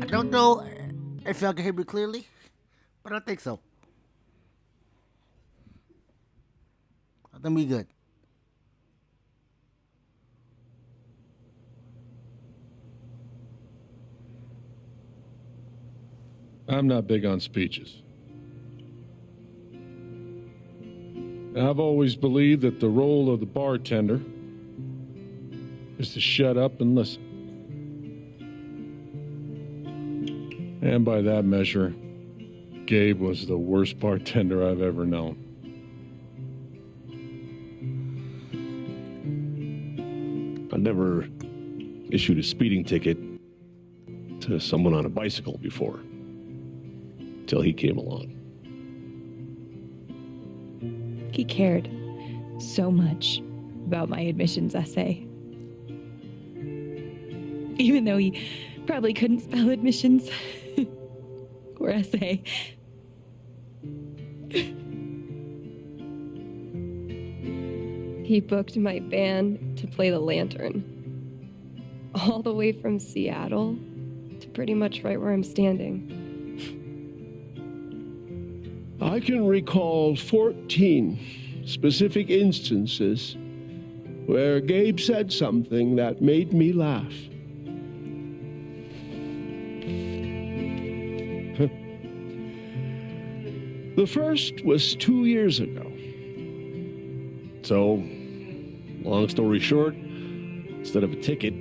I don't know if y'all can hear me clearly, but I think so. I think we good. I'm not big on speeches. I've always believed that the role of the bartender is to shut up and listen. And by that measure, Gabe was the worst bartender I've ever known. I never issued a speeding ticket to someone on a bicycle before, till he came along. He cared so much about my admissions essay. Even though he probably couldn't spell admissions or essay. He booked my band to play the Lantern. All the way from Seattle to pretty much right where I'm standing. I can recall 14 specific instances where Gabe said something that made me laugh. The first was 2 years ago. So, long story short, instead of a ticket,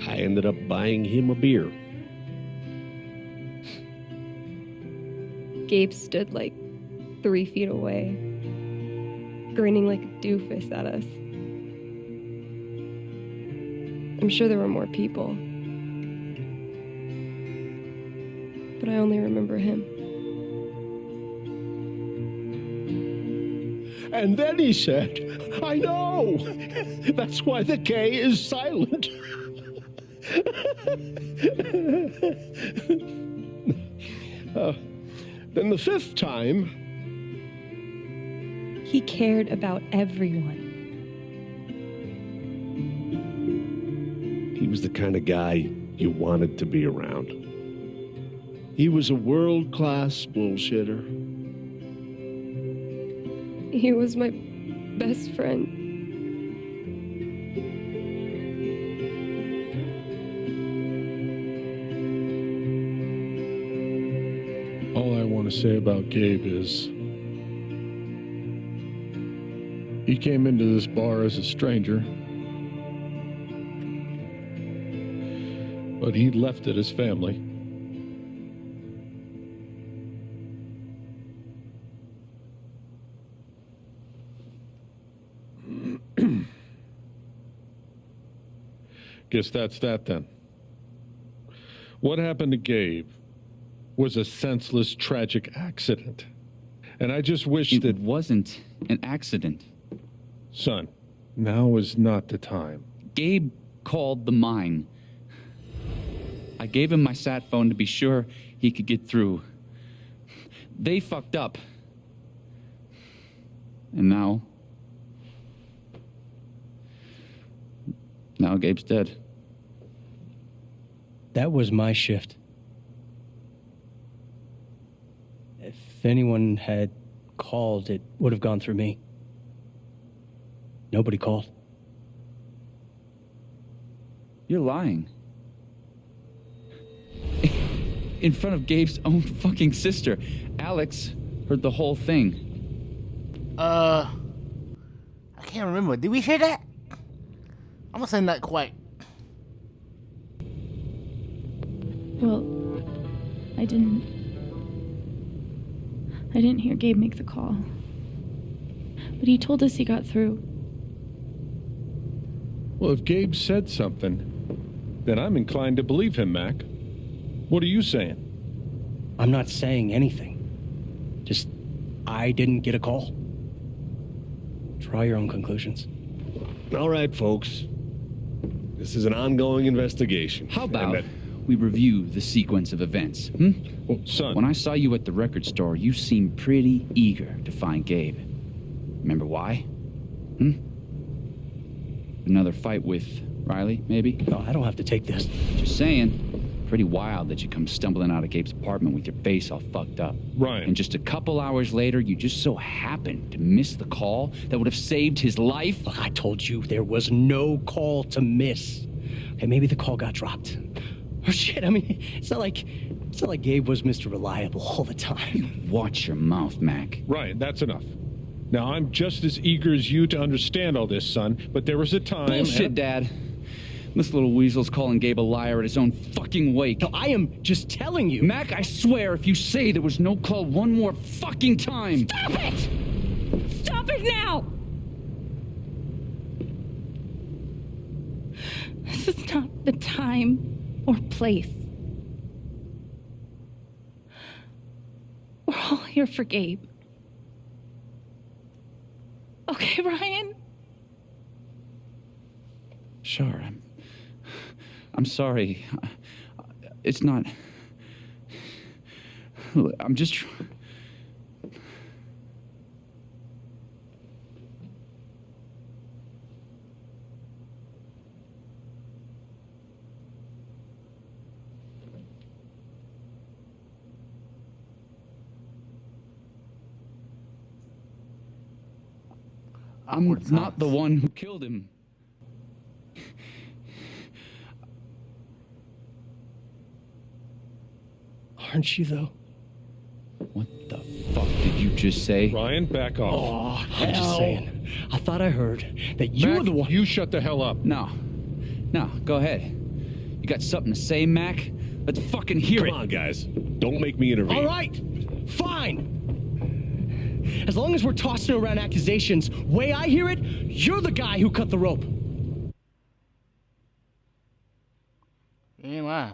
I ended up buying him a beer. Gabe stood like 3 feet away, grinning like a doofus at us. I'm sure there were more people, but I only remember him. And then he said, I know! That's why the K is silent. Then the fifth time... He cared about everyone. He was the kind of guy you wanted to be around. He was a world-class bullshitter. He was my best friend. All I want to say about Gabe is he came into this bar as a stranger, but he left it as family. Guess that's that then. What happened to Gabe was a senseless, tragic accident. And I just wish that... It wasn't an accident. Son, now is not the time. Gabe called the mine. I gave him my sat phone to be sure he could get through. They fucked up. And now Gabe's dead. That was my shift. If anyone had called, it would have gone through me. Nobody called. You're lying. In front of Gabe's own fucking sister. Alex heard the whole thing. I can't remember. Did we hear that? I'm gonna say not quite. Well, I didn't hear Gabe make the call. But he told us he got through. Well, if Gabe said something, then I'm inclined to believe him, Mac. What are you saying? I'm not saying anything. Just, I didn't get a call. Draw your own conclusions. All right, folks. This is an ongoing investigation. How about we review the sequence of events, hmm? Well, son... When I saw you at the record store, you seemed pretty eager to find Gabe. Remember why? Another fight with Riley, maybe? No, I don't have to take this. Just saying. Pretty wild that you come stumbling out of Gabe's apartment with your face all fucked up. Ryan. And just a couple hours later, you just so happened to miss the call that would have saved his life. Look, I told you there was no call to miss. Okay, maybe the call got dropped. Or shit, I mean, it's not like Gabe was Mr. Reliable all the time. Watch your mouth, Mac. Ryan, that's enough. Now, I'm just as eager as you to understand all this, son, but there was a time... Bullshit, Dad. This little weasel's calling Gabe a liar at his own fucking wake. No, I am just telling you. Mac, I swear, if you say there was no call one more fucking time... Stop it! Stop it now! This is not the time or place. We're all here for Gabe. Okay, Ryan? Sure, I'm sorry. It's not... I'm just... I'm Awkward not the silence. one who killed him. Aren't you, though? What the fuck did you just say? Ryan, back off. Oh, I'm just saying. I thought I heard that you Mac, were the one... you shut the hell up. No, go ahead. You got something to say, Mac? Let's fucking hear it. Come on, guys. Don't make me intervene. All right, fine. As long as we're tossing around accusations, way I hear it, you're the guy who cut the rope. You ain't lying.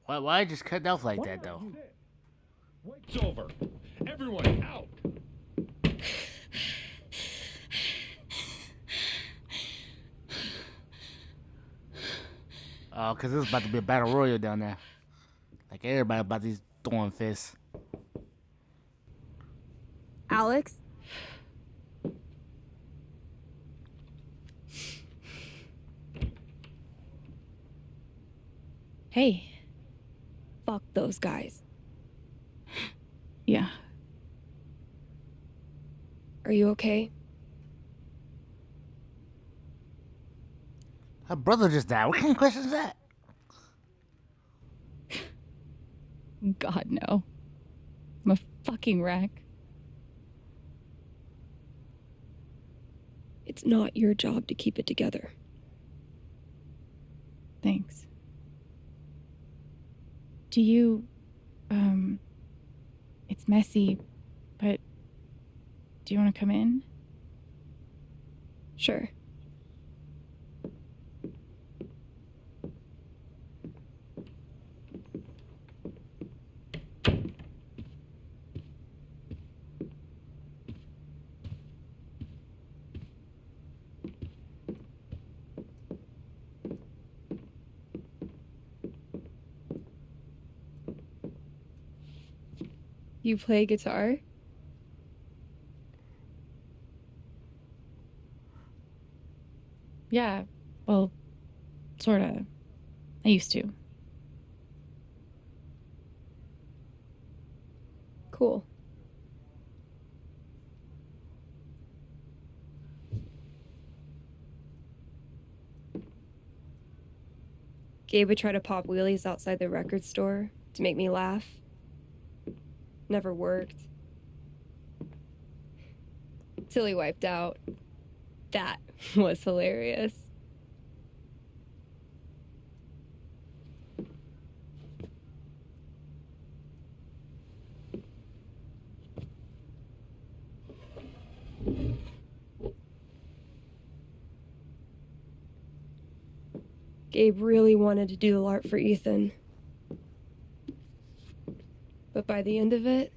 Why just cut off like that, though? Wait's over. Everyone, out. Oh, because this is about to be a battle royal down there. Like, everybody about these throwing fists. Alex? Hey. Fuck those guys. Yeah. Are you okay? Her brother just died. What kind of question is that? God, no. I'm a fucking wreck. It's not your job to keep it together. Thanks. Do you, it's messy, but do you want to come in? Sure. You play guitar? Yeah, well, sorta. I used to. Cool. Gabe would try to pop wheelies outside the record store to make me laugh. Never worked. Till he wiped out. That was hilarious. Gabe really wanted to do the LARP for Ethan. But by the end of it,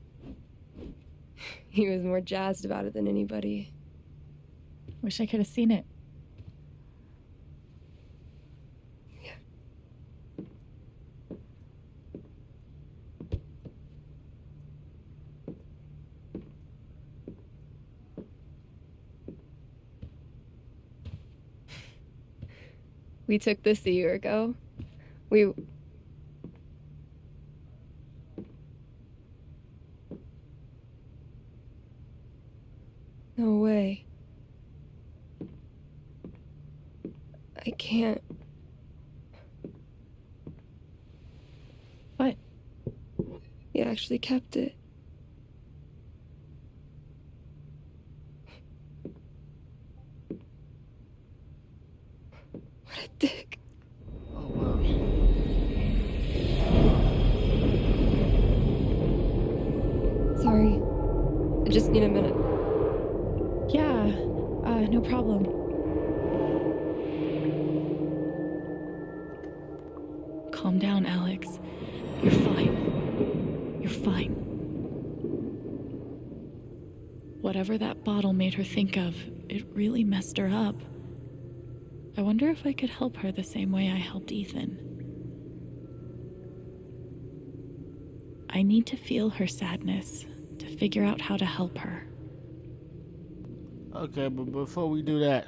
he was more jazzed about it than anybody. Wish I could have seen it. We took this a year ago. We... No way. I can't. What? He actually kept it. What a dick. Oh, wow. Sorry. I just need a minute. Yeah, no problem. Calm down, Alex. You're fine. You're fine. Whatever that bottle made her think of, it really messed her up. I wonder if I could help her the same way I helped Ethan. I need to feel her sadness to figure out how to help her. Okay, but before we do that,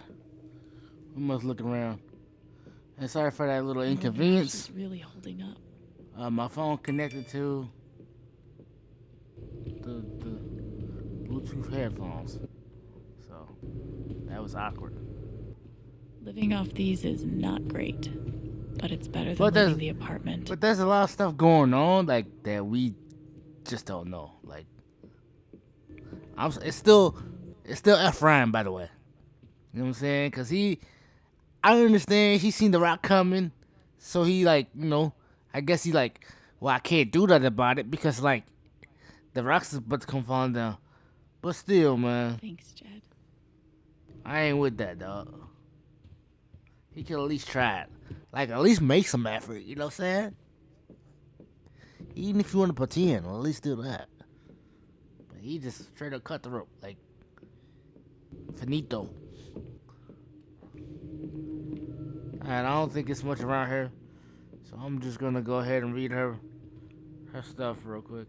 we must look around. And sorry for that little inconvenience. She's really holding up. My phone connected to the Bluetooth headphones, so that was awkward. Living off these is not great, but it's better than But there's- leaving the apartment. But there's a lot of stuff going on like that we just don't know. Like, it's still Ephraim, by the way. You know what I'm saying? Cause I understand he seen the rock coming, so he like, I guess he like, well, I can't do that about it because like, the rocks is about to come falling down. But still, man, Thanks, Jed. I ain't with that, dog. He could at least try it. Like, at least make some effort, you know what I'm saying? Even if you want to pretend, well, at least do that. But he just straight up cut the rope, like, finito. And I don't think it's much around here, so I'm just gonna go ahead and read her stuff real quick.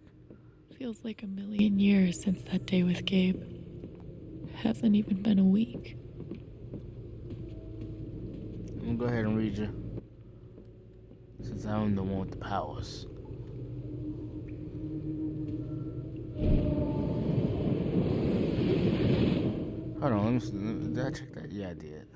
Feels like a million years since that day with Gabe. Hasn't even been a week. I'm gonna go ahead and read you, since I'm the one with the powers. Hold on, let me see. Did I check that? Yeah, I did.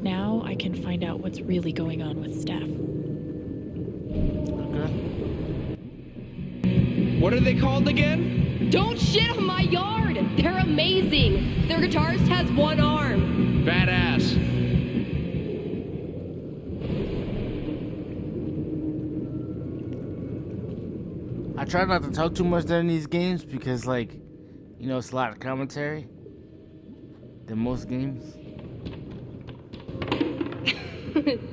Now I can find out what's really going on with Steph. Okay. What are they called again? Don't shit on my yard! They're amazing! Their guitarist has one arm. Badass. I try not to talk too much during these games because, like, it's a lot of commentary than most games.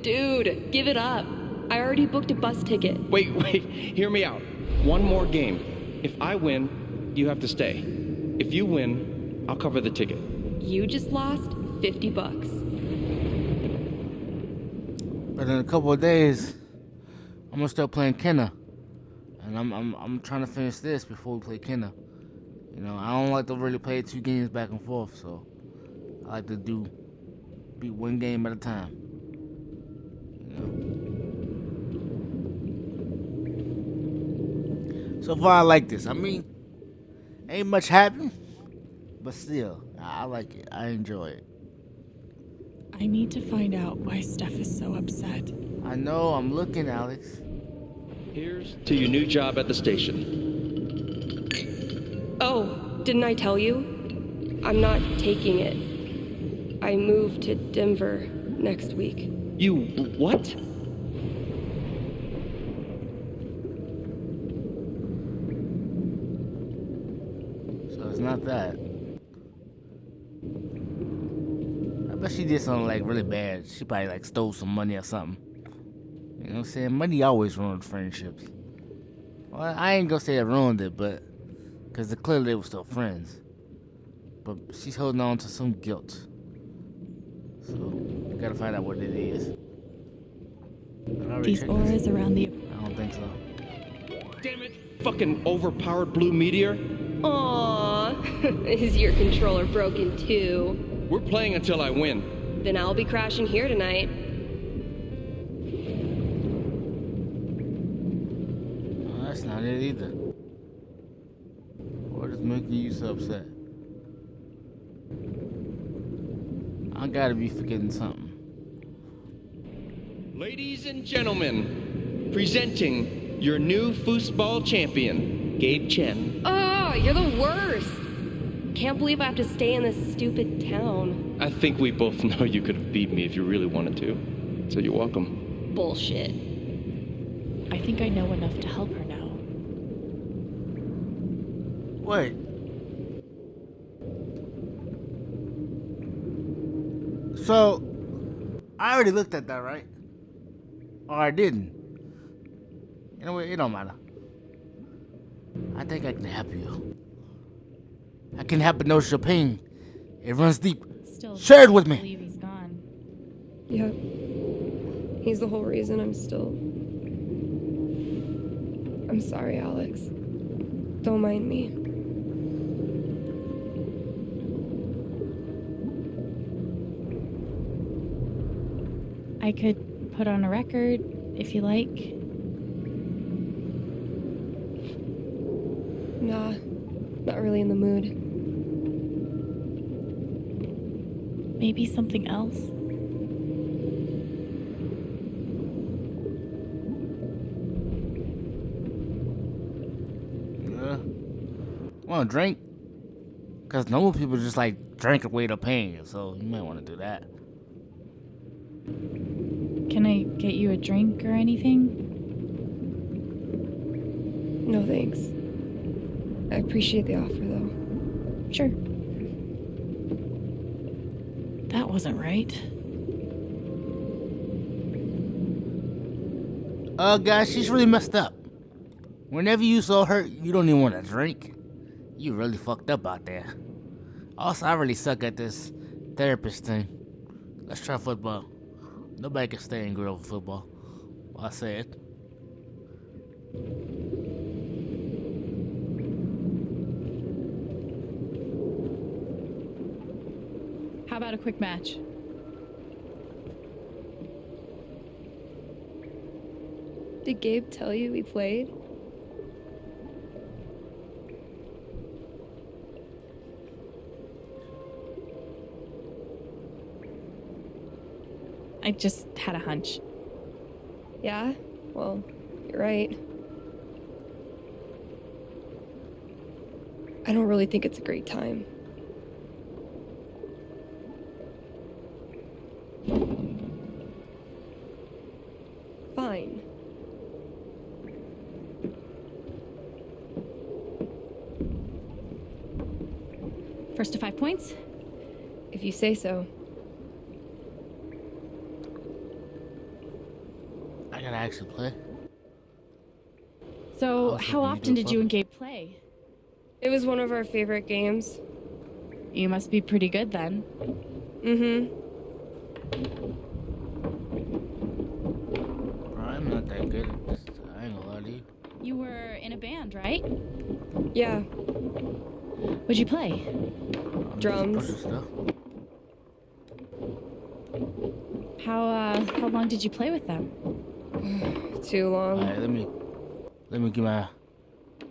Dude, give it up. I already booked a bus ticket. Wait, hear me out. One more game. If I win, you have to stay. If you win, I'll cover the ticket. You just lost $50. But in a couple of days, I'm gonna start playing Kenna, and I'm trying to finish this before we play Kenna. I don't like to really play 2 games back and forth, so I like to beat 1 game at a time. So far, I like this. I mean, ain't much happened, but still, I like it. I enjoy it. I need to find out why Steph is so upset. I know, I'm looking, Alex. Here's to your new job at the station. Oh, didn't I tell you? I'm not taking it. I move to Denver next week. You what? So it's not that. I bet she did something like really bad. She probably like stole some money or something. You know what I'm saying? Money always ruins friendships. Well, I ain't gonna say it ruined it, but because clearly they were still friends. But she's holding on to some guilt. So we gotta find out what it is. These auras around the... I don't think so. Damn it! Fucking overpowered blue meteor. Aww, is your controller broken too? We're playing until I win. Then I'll be crashing here tonight. No, that's not it either. What is making you so upset? I gotta be forgetting something. Ladies and gentlemen, presenting your new foosball champion, Gabe Chen. Oh, you're the worst. Can't believe I have to stay in this stupid town. I think we both know you could have beat me if you really wanted to. So you're welcome. Bullshit. I think I know enough to help her now. Wait. So, I already looked at that, right? Or I didn't. You know what? It don't matter. I think I can help you. I can help notice your pain. It runs deep. Still Share it with me. believe he's gone. Yep. He's the whole reason I'm still... I'm sorry, Alex. Don't mind me. I could put on a record if you like. Nah, not really in the mood. Maybe something else. Yeah. Want a drink? Because normal people just like drink away the pain, so you might want to do that. Can I get you a drink or anything? No thanks. I appreciate the offer, though. Sure. That wasn't right. Guys, she's really messed up. Whenever you so hurt, you don't even want to drink. You really fucked up out there. Also, I really suck at this therapist thing. Let's try football. Nobody can stay angry over football. Well, I say it. How about a quick match? Did Gabe tell you we played? I just had a hunch. Yeah? Well, you're right. I don't really think it's a great time. Fine. First to 5 points? If you say so. I gotta actually play. So, Also, how do you often do did you fun? and Gabe play? It was one of our favorite games. You must be pretty good then. Mm-hmm. Bro, I'm not that good at this. I ain't gonna lie to you. You were in a band, right? Yeah. What'd you play? I'm just Drums. pushing stuff. How long did you play with them? Too long. Alright, let me get my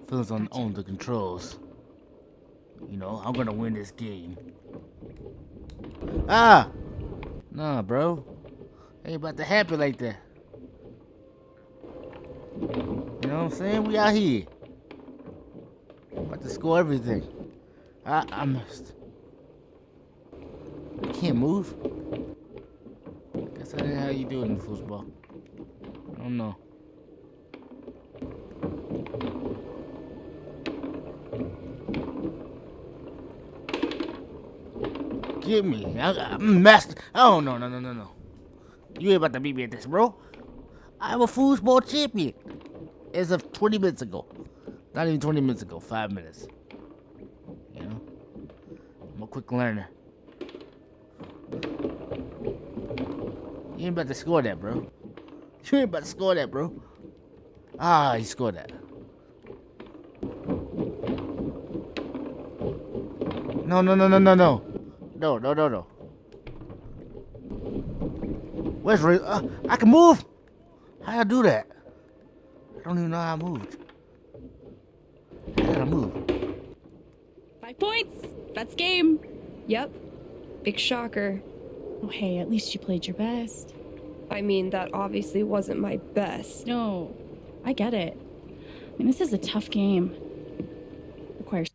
feelings on the controls. You know, I'm gonna win this game. Ah! Nah, bro. Ain't about to happen like that. You know what I'm saying? We out here. About to score everything. I missed. I can't move. Guess that ain't how you do it in football. I don't know. Get me. I'm master. Oh, no. You ain't about to beat me at this, bro. I'm a foosball champion. As of 20 minutes ago. Not even 20 minutes ago. 5 minutes. You know? I'm a quick learner. You ain't about to score that, bro. You ain't about to score that, bro. Ah, he scored that. No. No. Where's Ray? I can move. How I do that? I don't even know how I moved. How did I move? 5 points. That's game. Yep. Big shocker. Oh, hey, at least you played your best. I mean, that obviously wasn't my best. No, I get it. I mean, this is a tough game. Requires.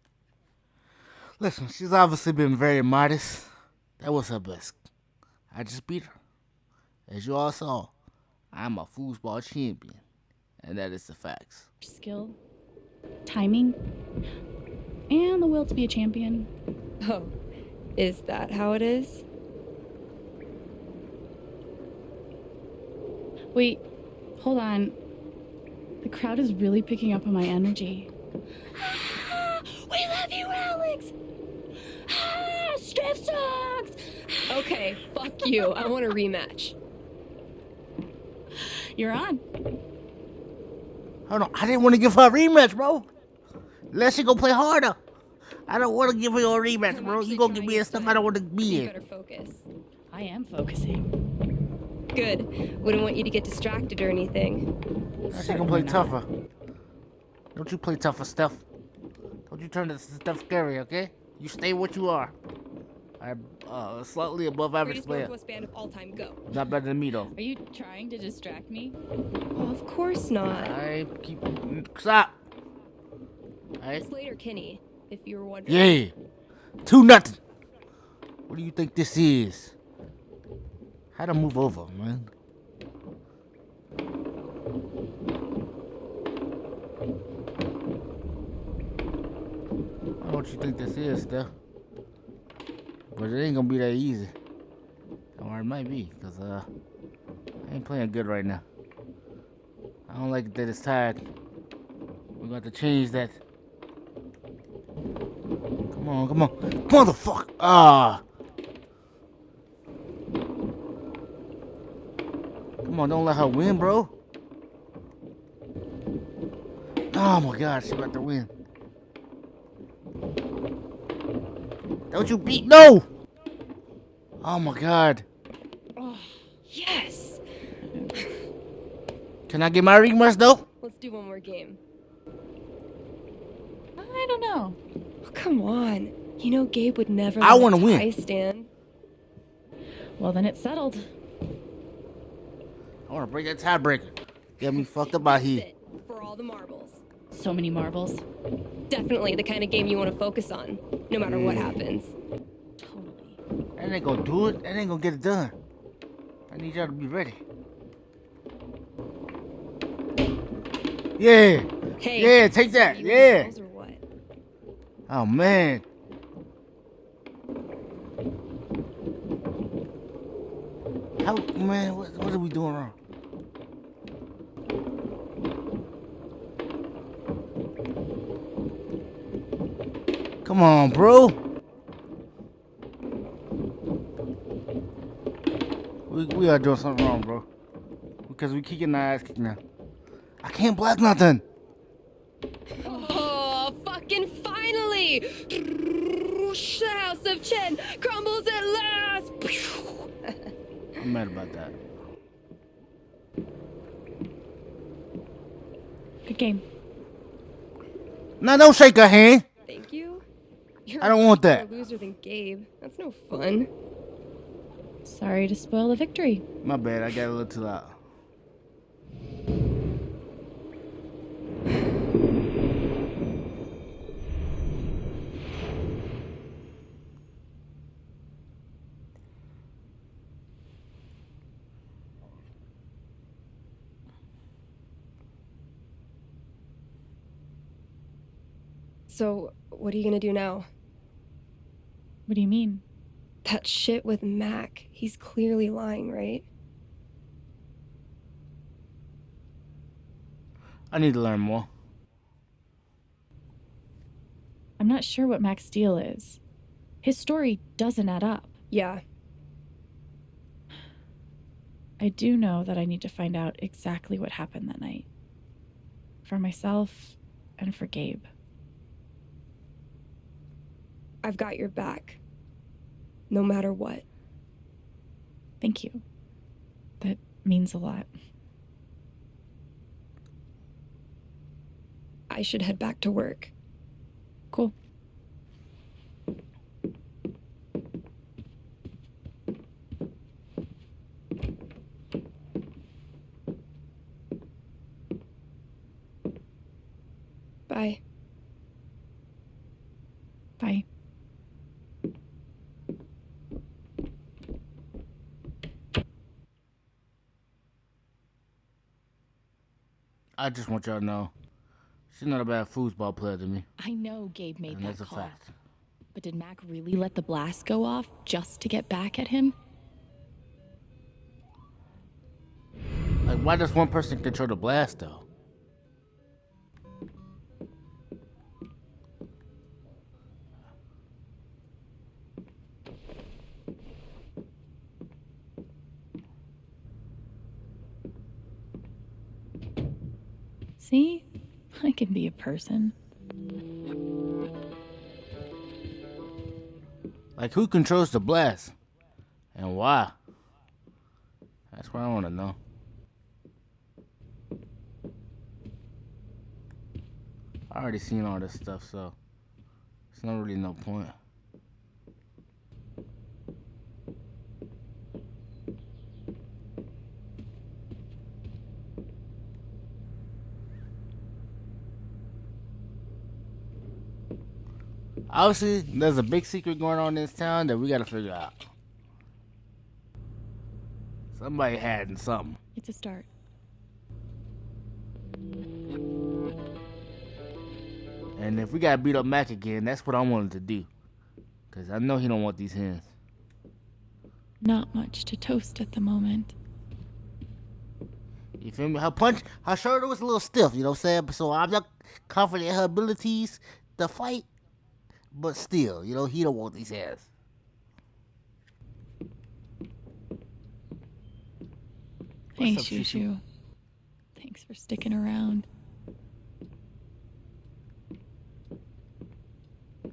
Listen, she's obviously been very modest. That was her best. I just beat her. As you all saw, I'm a foosball champion. And that is the facts. Skill, timing, and the will to be a champion. Oh, is that how it is? Wait, hold on. The crowd is really picking up on my energy. We love you, Alex! Strip songs! Okay, fuck you. I want a rematch. You're on. Hold on, I didn't want to give her a rematch, bro. Let she go play harder. I don't want to give her a rematch, bro. You gonna give me stuff I don't want to be You in. better focus. I am focusing. Good. Wouldn't want you to get distracted or anything. She gonna play tougher. Don't you play tougher stuff. Don't you turn this stuff scary, okay? You stay what you are. I'm slightly above average Greatest player. Northwest band of all time, go. Not better than me, though. Are you trying to distract me? Oh, of course not. I keep... Stop! Alright? Slater Kinney, if you were wondering. Yeah! 2-0! What do you think this is? How to move over, man? I don't know what you think this is, Steph. But it ain't gonna be that easy. Or it might be, because I ain't playing good right now. I don't like that it's tired. We're gonna have to change that. Come on. Motherfucker! Ah! Come on, don't let her win, bro. Oh my god, she's about to win. Don't you beat? No! Oh my god. Oh, yes! Can I get my rematch though? Let's do one more game. I don't know. Oh, come on. You know Gabe would never I let wanna a win. tie stand. Well, then it's settled. I wanna break that tiebreaker. Get me fucked up out here. Sit for all the marbles. So many marbles. Definitely the kind of game you want to focus on, no matter what happens. Totally. That ain't gonna do it. That ain't gonna get it done. I need y'all to be ready. Yeah. Hey, Yeah, take that. you Yeah. balls or what? Oh man. How, man, what are we doing wrong? Come on, bro. We are doing something wrong, bro. Because we kicking our ass kicking now. I can't block nothing. Oh, fucking finally! The House of Chen crumbles at last! I'm mad about that. Good game. Now don't shake her hand. Thank you. You're I don't want a that. loser than Gabe. That's no fun. Sorry to spoil the victory. My bad, I got a little too loud. So, what are you gonna do now? What do you mean? That shit with Mac, he's clearly lying, right? I need to learn more. I'm not sure what Mac's deal is. His story doesn't add up. Yeah. I do know that I need to find out exactly what happened that night. For myself and for Gabe. I've got your back. No matter what. Thank you. That means a lot. I should head back to work. Cool. Bye. Bye. I just want y'all to know, she's not a bad foosball player to me. I know Gabe made And that that's a call. fact. But did Mac really let the blast go off just to get back at him? Like, why does one person control the blast, though? See? I can be a person. Like, who controls the blast? And why? That's what I want to know. I already seen all this stuff, so there's not really no point. Obviously, there's a big secret going on in this town that we gotta figure out. Somebody had something. It's a start. And if we gotta beat up Mac again, that's what I wanted to do. Cause I know he don't want these hands. Not much to toast at the moment. You feel me? Her shoulder was a little stiff, you know what I'm saying? So I'm not confident in her abilities to fight. But still, you know, he don't want these hands. Hey, What's up, Shushu. Thanks for sticking around.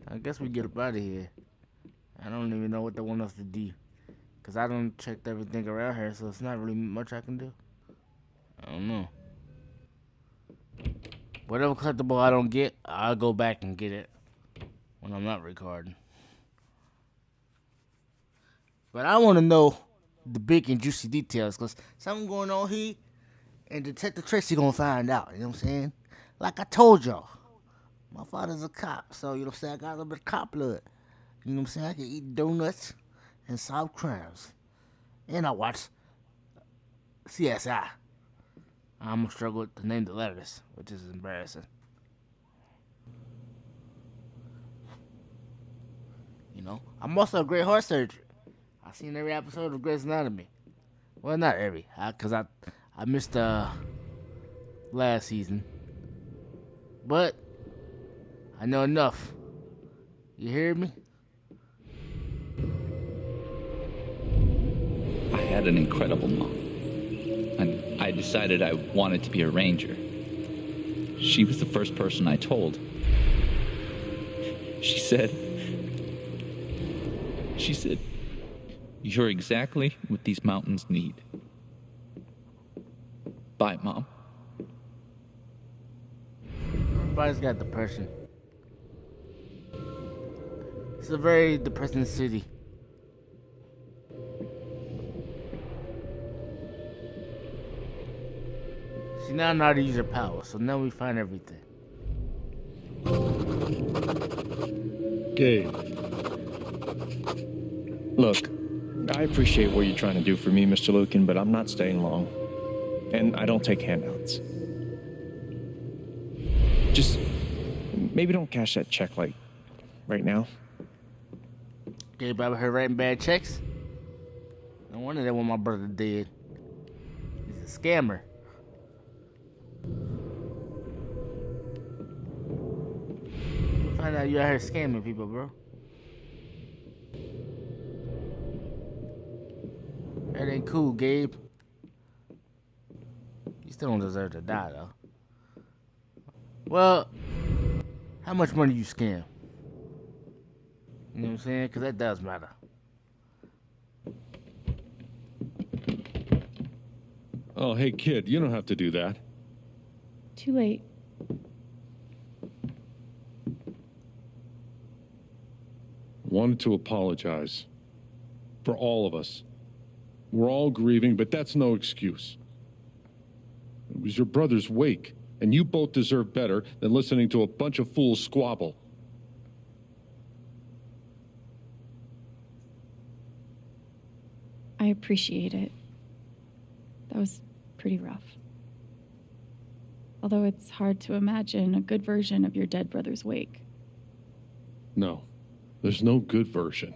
I guess we get up out of here. I don't even know what they want us to do. Because I don't checked everything around here, so it's not really much I can do. I don't know. Whatever collectible I don't get, I'll go back and get it when I'm not recording. But I want to know the big and juicy details, because something going on here, and Detective Tracy going to find out, you know what I'm saying? Like I told y'all, my father's a cop, so, you know what I'm saying, I got a little bit of cop blood. You know what I'm saying? I can eat donuts and solve crimes. And I watch CSI. I'm going to struggle to name the letters, which is embarrassing. You know, I'm also a great heart surgeon. I've seen every episode of Grey's Anatomy. Well, not every, because I missed last season. But I know enough. You hear me? I had an incredible mom, and I decided I wanted to be a ranger. She was the first person I told. She said, "You're exactly what these mountains need." Bye, Mom. Everybody's got depression. It's a very depressing city. She now know how to use her power, so now we find everything. Gabe. Look, I appreciate what you're trying to do for me, Mr. Lucan, but I'm not staying long. And I don't take handouts. Just maybe don't cash that check, like, right now. Gabe out here writing bad checks. No wonder that what my brother did. He's a scammer. Find out you out here scamming people, bro. That ain't cool, Gabe. You still don't deserve to die, though. Well, how much money you scam? You know what I'm saying? Because that does matter. Oh, hey, kid, you don't have to do that. Too late. Wanted to apologize. For all of us. We're all grieving, but that's no excuse. It was your brother's wake, and you both deserve better than listening to a bunch of fools squabble. I appreciate it. That was pretty rough. Although it's hard to imagine a good version of your dead brother's wake. No, there's no good version.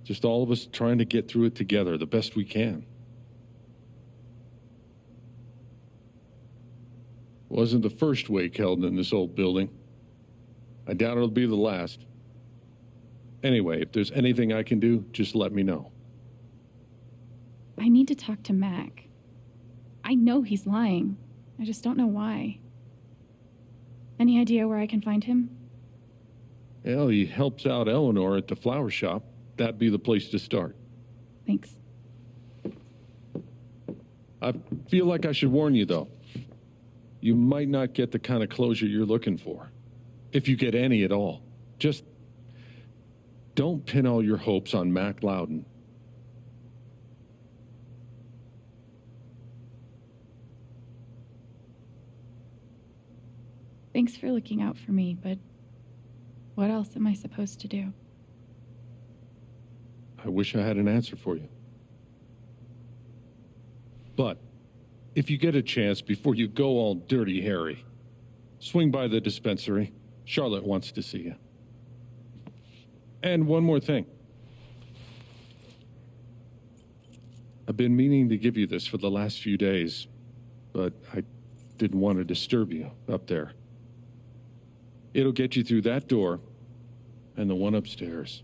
Just all of us trying to get through it together the best we can. Wasn't the first wake held in this old building. I doubt it'll be the last. Anyway, if there's anything I can do, just let me know. I need to talk to Mac. I know he's lying. I just don't know why. Any idea where I can find him? Well, he helps out Eleanor at the flower shop. That'd be the place to start. Thanks. I feel like I should warn you, though. You might not get the kind of closure you're looking for. If you get any at all. Just don't pin all your hopes on Mac Loudon. Thanks for looking out for me, but what else am I supposed to do? I wish I had an answer for you. But if you get a chance before you go all dirty Harry, swing by the dispensary. Charlotte wants to see you. And one more thing. I've been meaning to give you this for the last few days, but I didn't want to disturb you up there. It'll get you through that door and the one upstairs.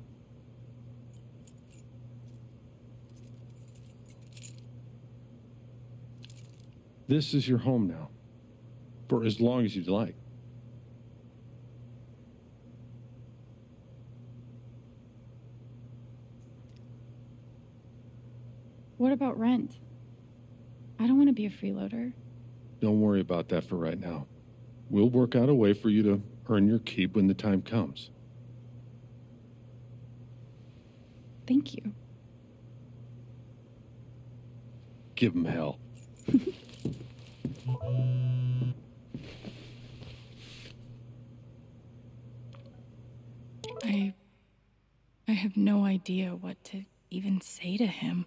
This is your home now, for as long as you'd like. What about rent? I don't want to be a freeloader. Don't worry about that for right now. We'll work out a way for you to earn your keep when the time comes. Thank you. Give him hell. I have no idea what to even say to him.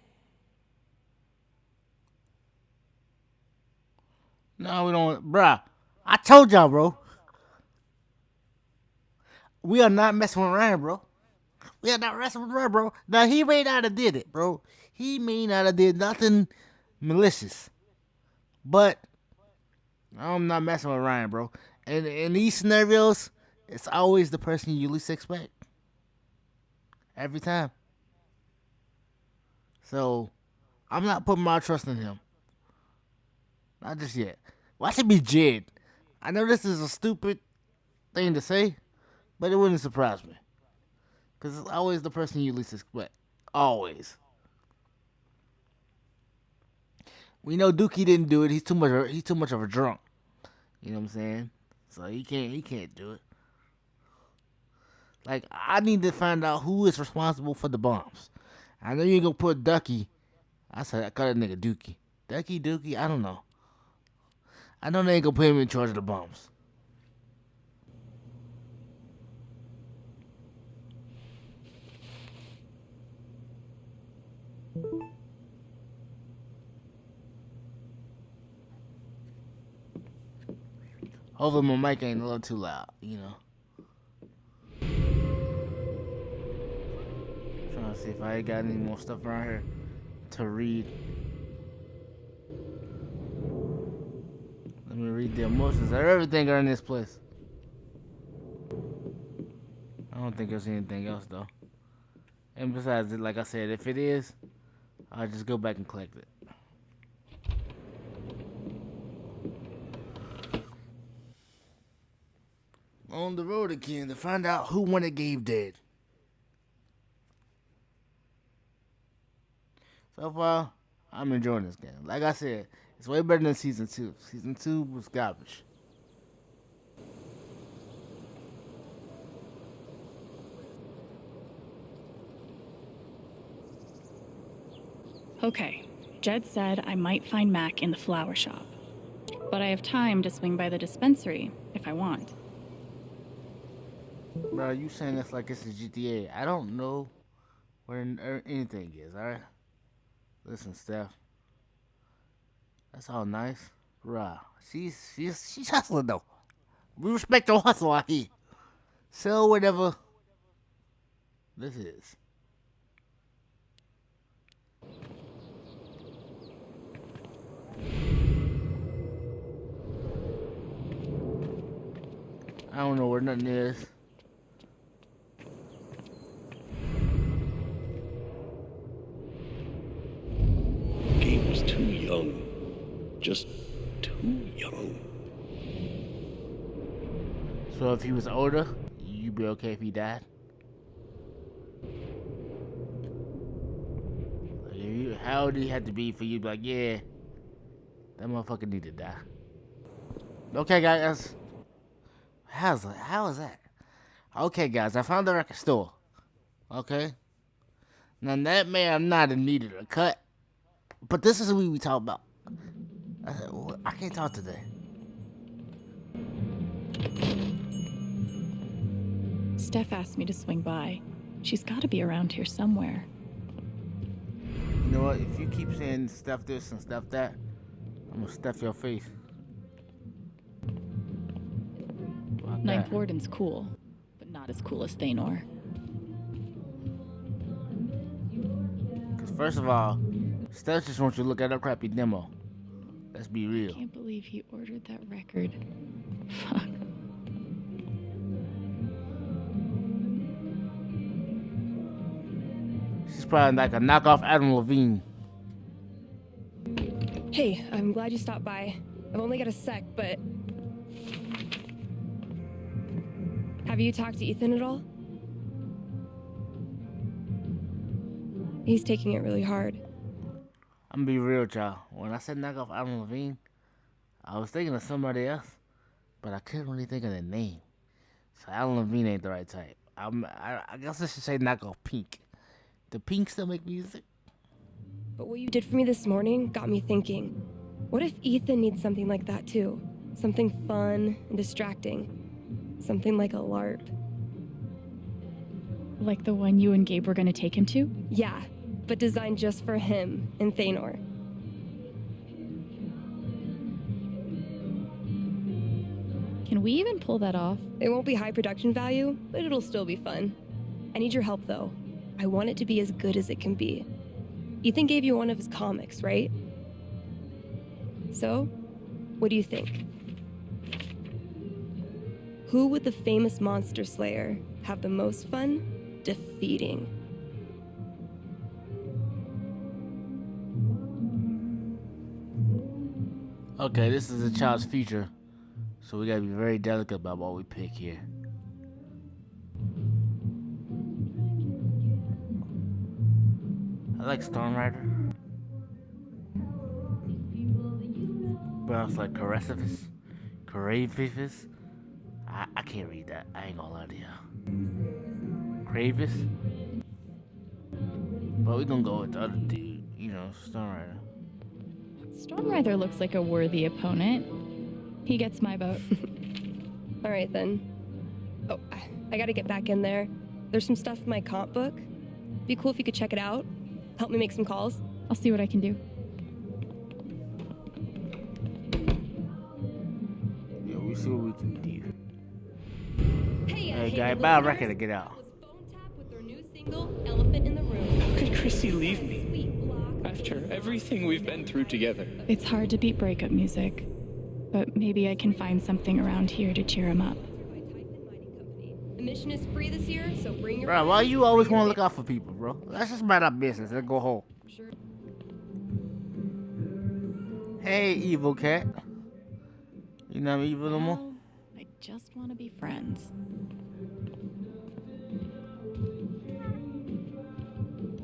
No, we don't. Bruh, I told y'all, bro. We are not messing with Ryan, bro. We are not messing with Ryan, bro. Now, he may not have did it, bro. He may not have did nothing malicious. But I'm not messing with Ryan, bro. And in these scenarios, it's always the person you least expect. Every time. So, I'm not putting my trust in him. Not just yet. Watch it be Jed. I know this is a stupid thing to say, but it wouldn't surprise me. Because it's always the person you least expect. Always. We know Dookie didn't do it. He's too much of a drunk. You know what I'm saying? So he can't do it. Like, I need to find out who is responsible for the bombs. I know you ain't gonna put Ducky. I call that nigga Dookie. Dookie, I don't know. I know they ain't gonna put him in charge of the bombs. Hopefully my mic ain't a little too loud, you know. Let's see if I ain't got any more stuff around here to read. Let me read the emotions of everything are in this place. I don't think there's anything else though. And besides, like I said, if it is, I'll just go back and collect it. On the road again to find out who wanted Gabe dead. So far, I'm enjoying this game. Like I said, it's way better than Season 2. Season 2 was garbage. Okay, Jed said I might find Mac in the flower shop. But I have time to swing by the dispensary if I want. Bro, you saying this like it's a GTA. I don't know where anything is, alright? Listen, Steph. That's all nice. Bruh, she's hustling though. We respect your hustle out here. Sell whatever this is. I don't know where nothing is. Gabe was too young. Just too young. So if he was older, you'd be okay if he died? Like how old do you have to be for you to be like, yeah, that motherfucker need to die? Okay, guys. How is that? Okay, guys, I found the record store. Okay? Now, that may have not have needed a cut, but this is what we talk about. I can't talk today. Steph asked me to swing by. She's got to be around here somewhere. You know what? If you keep saying stuff this and stuff that, I'm gonna stuff your face. Ninth Warden's cool, but not as cool as Thanor. Because first of all, Steph just wants you to look at her crappy demo. Let's be real. I can't believe he ordered that record. Fuck. She's probably like a knockoff Adam Levine. Hey, I'm glad you stopped by. I've only got a sec, but... Have you talked to Ethan at all? He's taking it really hard. I'm gonna be real with y'all. When I said knockoff Adam Levine, I was thinking of somebody else, but I couldn't really think of the name. So Adam Levine ain't the right type. I guess I should say knockoff Pink. Do Pink still make music? But what you did for me this morning got me thinking. What if Ethan needs something like that too? Something fun and distracting. Something like a LARP. Like the one you and Gabe were gonna take him to? Yeah, but designed just for him and Thanor. Can we even pull that off? It won't be high production value, but it'll still be fun. I need your help though. I want it to be as good as it can be. Ethan gave you one of his comics, right? So, what do you think? Who would the famous monster slayer have the most fun defeating? Okay, this is a child's future, so we gotta be very delicate about what we pick here. I like Storm Rider. But I was like Caressivus. Caravis. I can't read that. I ain't gonna lie to y'all. Kravis. But we gonna go with the other dude, you know, Storm Rider. Storm Rider looks like a worthy opponent. He gets my vote. All right then. Oh, I gotta get back in there. There's some stuff in my comp book. Be cool if you could check it out. Help me make some calls. I'll see what I can do. Yeah, we see what we can do. Hey, Hey, guy, buy a record to get out. Was Phone Tap with their new single, Elephant in the Room. Chrissy leave me? After everything we've been through together. It's hard to beat breakup music, but maybe I can find something around here to cheer him up. The mission is free this year, so bring your Bro, why friends, you always bring want to your look out for people, bro? Let's just mind our business and go home. Sure. Hey, evil cat. You not evil no more? Well, I just want to be friends.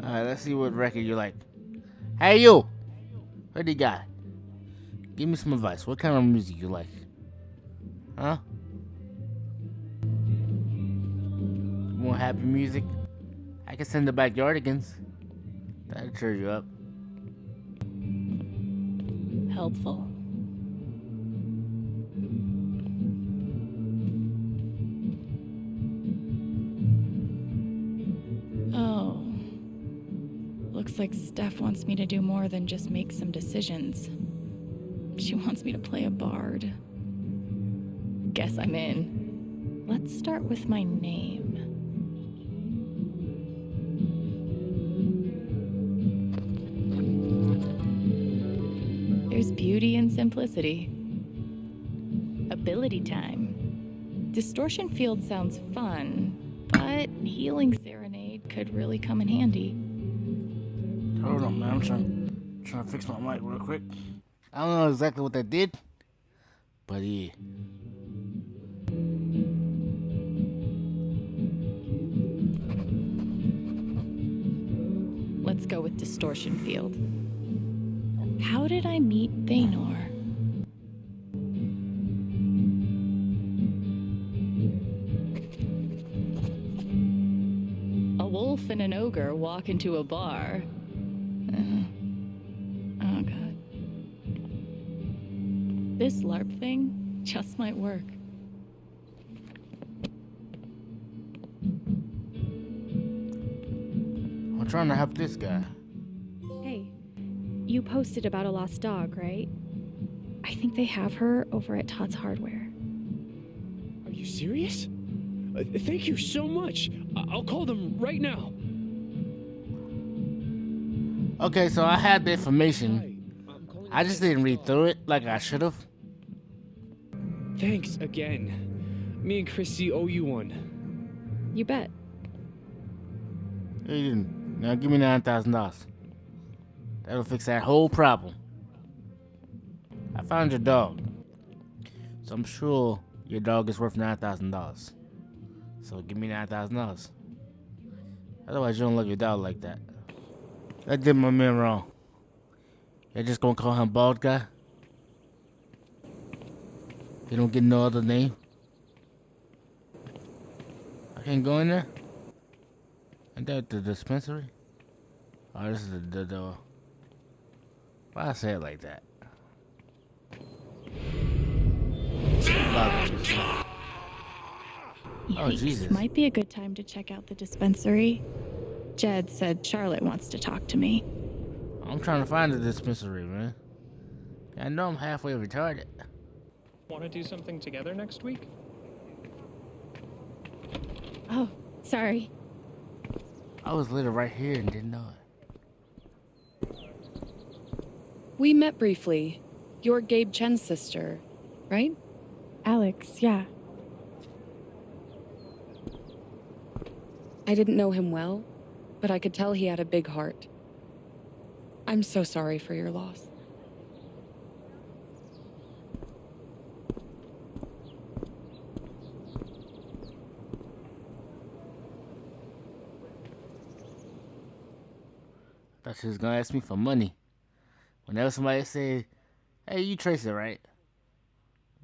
Alright, let's see what record you like. Hey, you! Pretty guy. Give me some advice. What kind of music you like? Huh? More happy music? I can send the Backyardigans. That'll cheer you up. Helpful. Oh. Looks like Steph wants me to do more than just make some decisions. She wants me to play a bard. Guess I'm in. Let's start with my name. There's beauty in simplicity. Ability time. Distortion field sounds fun, but healing serenade could really come in handy. Hold on, man. I'm trying to fix my mic real quick. I don't know exactly what that did, but yeah. Let's go with distortion field. How did I meet Thanor? A wolf and an ogre walk into a bar. Oh god. This LARP thing just might work. I'm trying to help this guy. Hey, you posted about a lost dog, right? I think they have her over at Todd's Hardware. Are you serious? Thank you so much. I'll call them right now. Okay, so I had the information. I just didn't read through it like I should have. Thanks again. Me and Chrissy owe you one. You bet. You didn't. Now give me $9,000. That'll fix that whole problem. I found your dog. So I'm sure your dog is worth $9,000. So give me $9,000. Otherwise you don't love your dog like that. That did my man wrong. You're just gonna call him bald guy? You don't get no other name? I can't go in there? Ain't that the dispensary? Oh, this is the door. Why I say it like that? Oh, Jesus. Might be a good time to check out the dispensary. Jed said Charlotte wants to talk to me. I'm trying to find the dispensary, man. I know I'm halfway retarded. Want to do something together next week? Oh, sorry. I was little right here and didn't know it. We met briefly. You're Gabe Chen's sister, right? Alex, yeah. I didn't know him well, but I could tell he had a big heart. I'm so sorry for your loss. Thought she was gonna ask me for money. Whenever somebody say, "Hey, you Tracy, right?"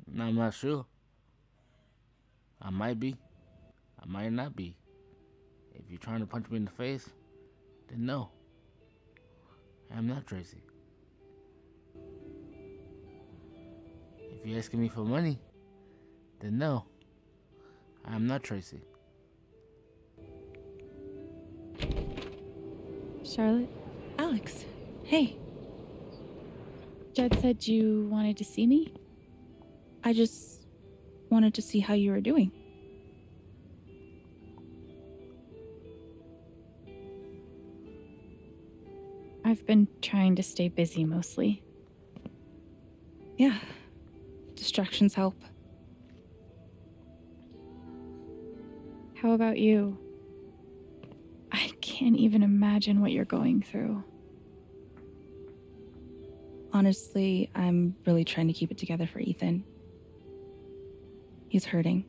No, I'm not sure. I might be. I might not be. If you're trying to punch me in the face, then no. I'm not Tracy. If you're asking me for money, then no. I'm not Tracy. Charlotte? Alex, hey. Jed said you wanted to see me? I just wanted to see how you were doing. I've been trying to stay busy mostly. Yeah. Distractions help. How about you? I can't even imagine what you're going through. Honestly, I'm really trying to keep it together for Ethan. He's hurting.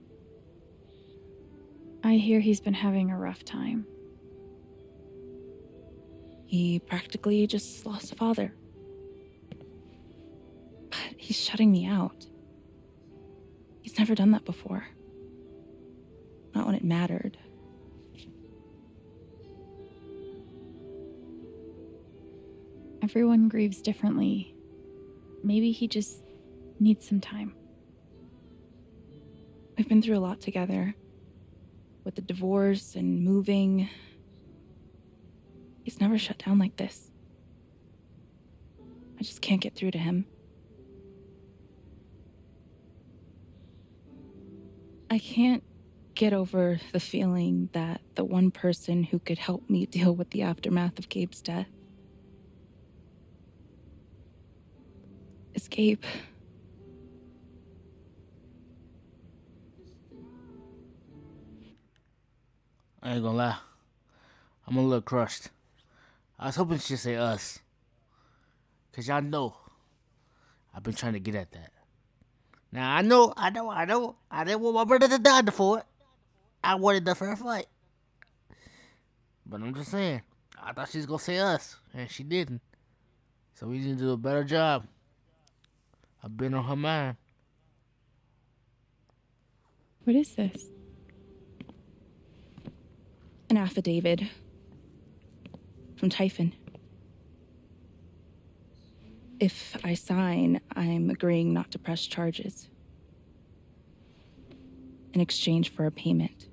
I hear he's been having a rough time. He practically just lost a father. But he's shutting me out. He's never done that before. Not when it mattered. Everyone grieves differently. Maybe he just needs some time. We've been through a lot together. With the divorce and moving. He's never shut down like this. I just can't get through to him. I can't get over the feeling that the one person who could help me deal with the aftermath of Gabe's death is Gabe. I ain't gonna lie. I'm a little crushed. I was hoping she'd say us. Cause y'all know I've been trying to get at that. Now I know. I didn't want my brother to die for it. I wanted the fair fight. But I'm just saying, I thought she was gonna say us, and she didn't. So we need to do a better job. I've been on her mind. What is this? An affidavit from Typhon. If I sign, I'm agreeing not to press charges in exchange for a payment.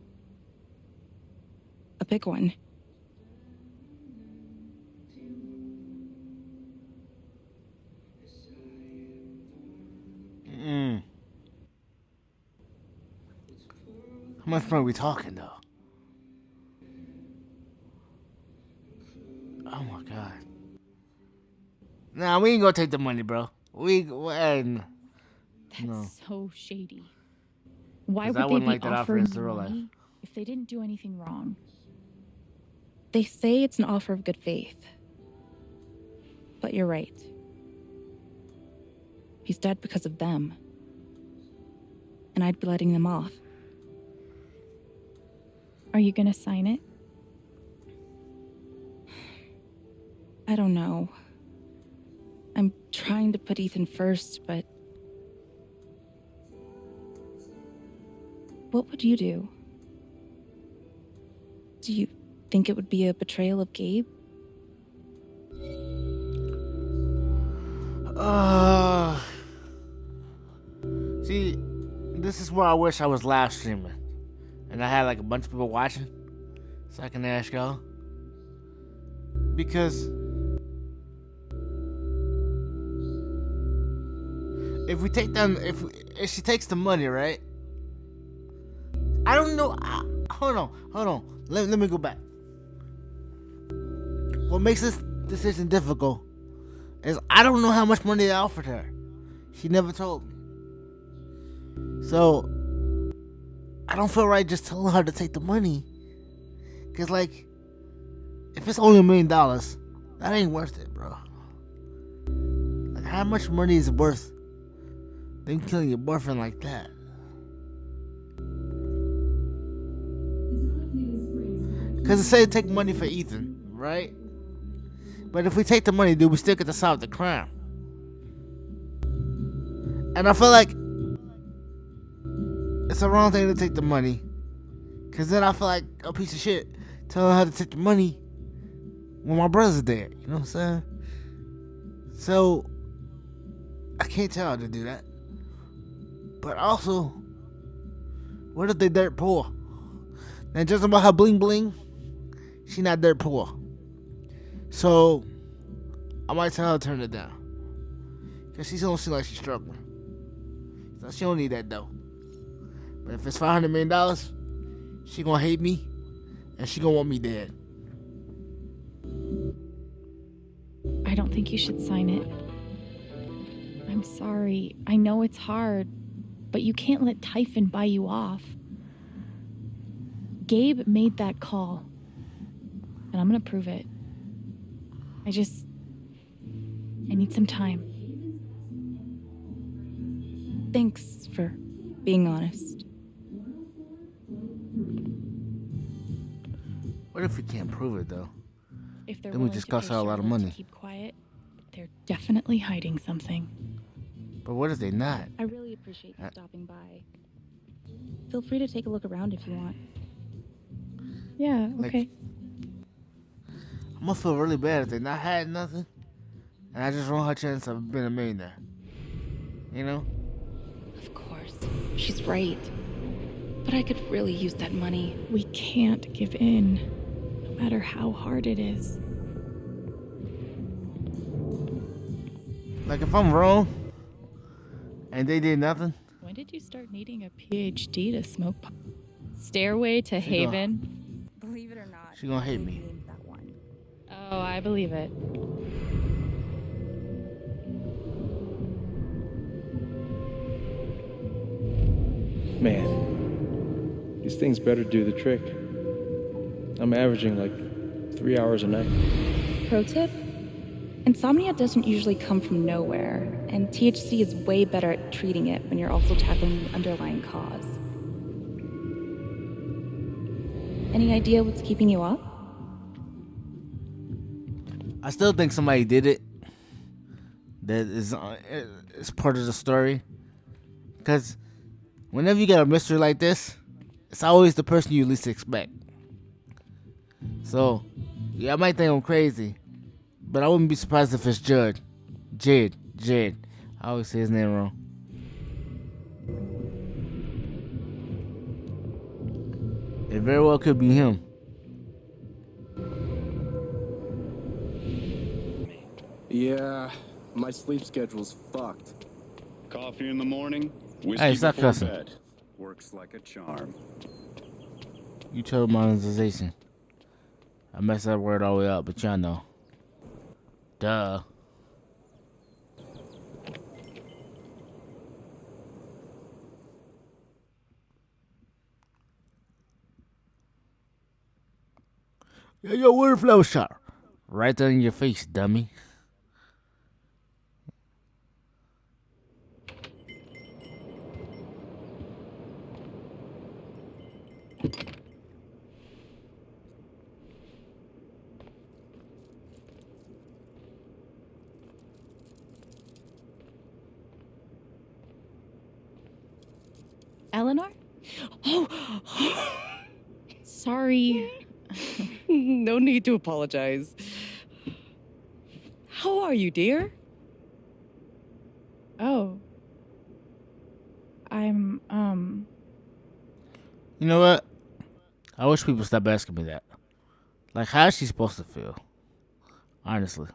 A big one. How much money are we talking, though? Oh my god. Nah, we ain't gonna take the money, bro. No. That's so shady. Why 'Cause would I they wouldn't be like that offer offering in you real money life. if they didn't do anything wrong? They say it's an offer of good faith. But you're right. He's dead because of them. And I'd be letting them off. Are you gonna sign it? I don't know. I'm trying to put Ethan first, but... What would you do? Do you think it would be a betrayal of Gabe? See, this is where I wish I was live streaming. And I had like a bunch of people watching. So I can ask y'all. Because if we take down, if she takes the money, right? I don't know. Hold on. Let me go back. What makes this decision difficult is I don't know how much money they offered her. She never told me. So I don't feel right just telling her to take the money. Cause like, if it's only $1 million, that ain't worth it, bro. Like, how much money is it worth them killing your boyfriend like that? Cause it said take money for Ethan, right? But if we take the money, dude, we still get to solve the crime. And I feel like it's the wrong thing to take the money. Cause then I feel like a piece of shit telling her to take the money when my brother's dead. You know what I'm saying? So I can't tell her to do that. But also, what if they dirt poor? Now just about her bling bling, she not dirt poor. So I might tell her to turn it down. Cause she don't seem like she's struggling. So she don't need that dough. But if it's $500 million, she gonna hate me and she gonna want me dead. I don't think you should sign it. I'm sorry. I know it's hard, but you can't let Typhon buy you off. Gabe made that call, and I'm gonna prove it. I need some time. Thanks for being honest. What if we can't prove it though? If they're Then we willing just to cost pay her a lot of Charlotte to money. keep quiet, they're definitely hiding something. But what if they not? I really appreciate you stopping by. Feel free to take a look around if you want. Yeah, okay. I'm gonna feel really bad if they not had nothing, and I just ruined her chance of being a millionaire. You know? Of course. She's right. But I could really use that money. We can't give in, no matter how hard it is. Like if I'm wrong, and they did nothing. When did you start needing a PhD to smoke pot? Stairway to Haven? Believe it or not, She gonna hate me. named that one. Oh, I believe it. Man, these things better do the trick. I'm averaging like 3 hours a night. Pro tip? Insomnia doesn't usually come from nowhere, and THC is way better at treating it when you're also tackling the underlying cause. Any idea what's keeping you up? I still think somebody did it. That is part of the story. Because whenever you get a mystery like this, it's always the person you least expect. So, yeah, I might think I'm crazy, but I wouldn't be surprised if it's Jed. I always say his name wrong. It very well could be him. Yeah, my sleep schedule's fucked. Coffee in the morning, whiskey Hey, stop before cussing. bed. Works like a charm. You told monetization. I messed that word all the way up, but y'all know. Duh. Yeah, your word flow shot. Right there in your face, dummy. Eleanor? Oh! Sorry. No need to apologize. How are you, dear? Oh. I'm, You know what? I wish people stop asking me that. Like, how is she supposed to feel? Honestly.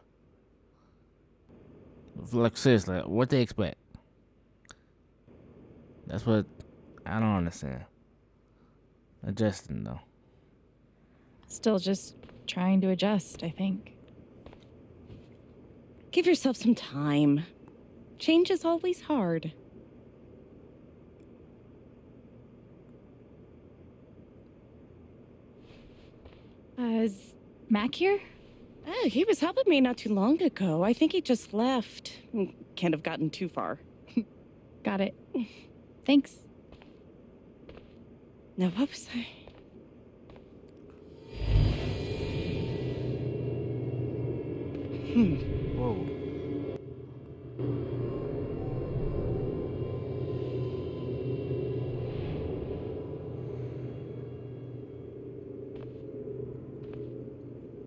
Like, seriously, what they expect? That's what I don't understand. Adjusting, though. still just trying to adjust, I think. Give yourself some time. Change is always hard. Is Mac here? He was helping me not too long ago. I think he just left. Can't have gotten too far. Got it. Thanks. No, what was I? Whoa.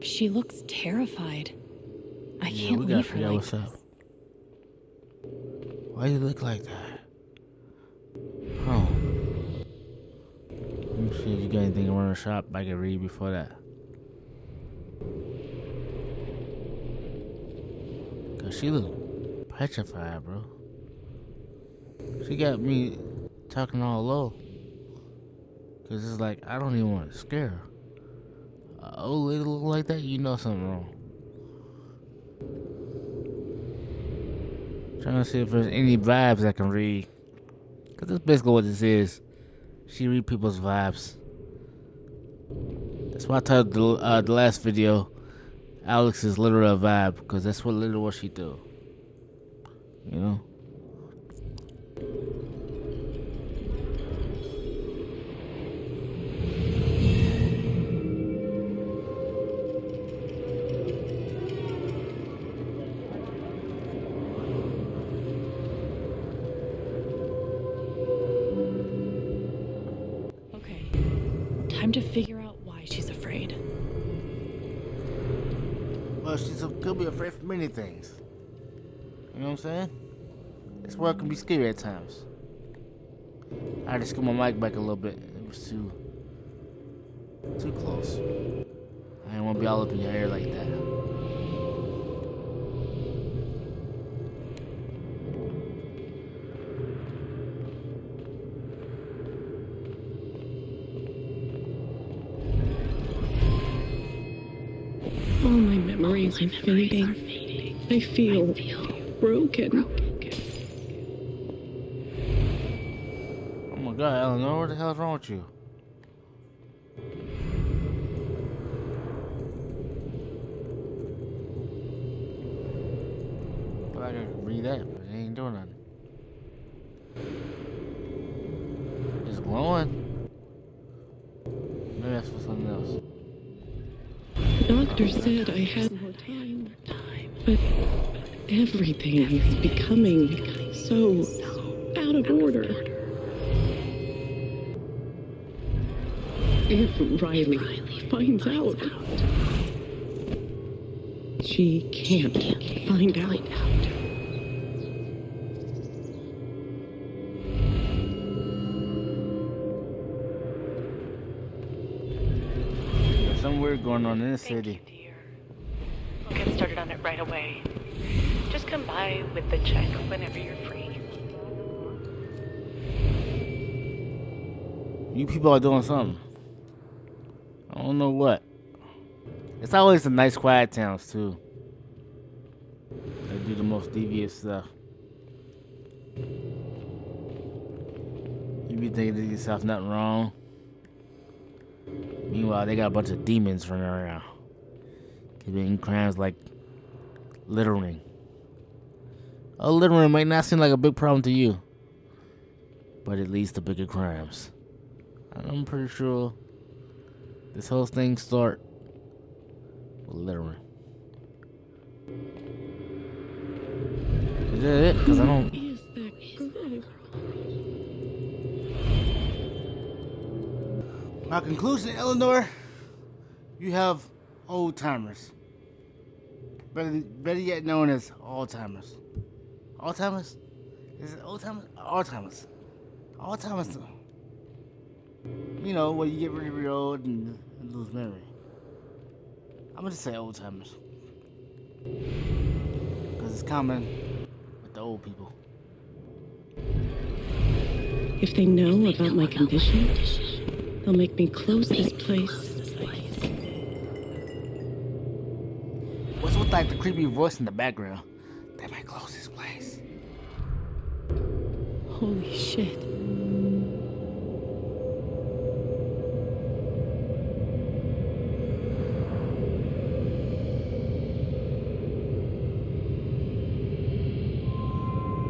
She looks terrified. I Yeah, can't we gotta leave her figure out like what's this. up. Why you look like that? Oh. Let me see if you got anything around the shop I can read before that. Cause she look petrified, bro. She got me talking all low. Cause it's like, I don't even want to scare her. Old lady look like that, you know something wrong. Trying to see if there's any vibes I can read. Because that's basically what this is. She read people's vibes. That's why I titled the last video, Alex is literally a vibe. Because that's literally what she do. You know? Time to figure out why she's afraid. Well, could be afraid for many things. You know what I'm saying? This world can be scary at times. I just scoot my mic back a little bit. It was too close. I didn't want to be all up in your hair like that. All my memories are fading. I feel broken. Oh my God, Eleanor, what the hell's wrong with you? Well, I can read that, but it ain't doing nothing. It's glowing. Maybe that's for something else. The doctor said I had more time, but everything is becoming so out of order. If Riley finds out, she can't find out. There's something weird going on in the city. We'll get started on it right away. Just come by with the check whenever you're free. You people are doing something. I don't know what. It's always the nice quiet towns too. They do the most devious stuff. You be thinking to yourself nothing wrong. Meanwhile, they got a bunch of demons running around. Committing crimes like littering. Oh, littering might not seem like a big problem to you, but it leads to bigger crimes. I'm pretty sure this whole thing start with littering. Is that it? Because I don't... Is that girl? My conclusion, Eleanor, you have old timers. Better yet known as Alzheimer's. Alzheimer's? Is it Alzheimer's? Alzheimer's. Alzheimer's. You know, when you get really old and lose memory. I'm gonna just say old timers. Because it's common with the old people. If they know about my condition, they'll make me close this place. What's with like the creepy voice in the background? They might close this place. Holy shit.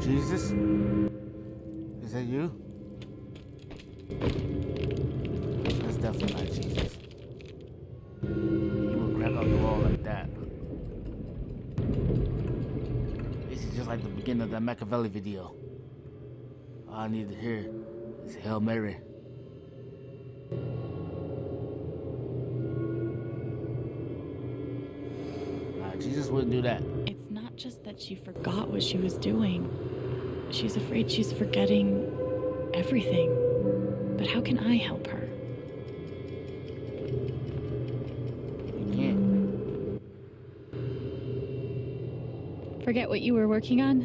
Jesus? Is that you? That's definitely not Jesus. You would crack up the wall like that. This is just like the beginning of that Machiavelli video. All I need to hear is Hail Mary. Nah, Jesus wouldn't do that. It's not just that she forgot what she was doing. She's afraid she's forgetting everything. But how can I help her? You can't. Forget what you were working on?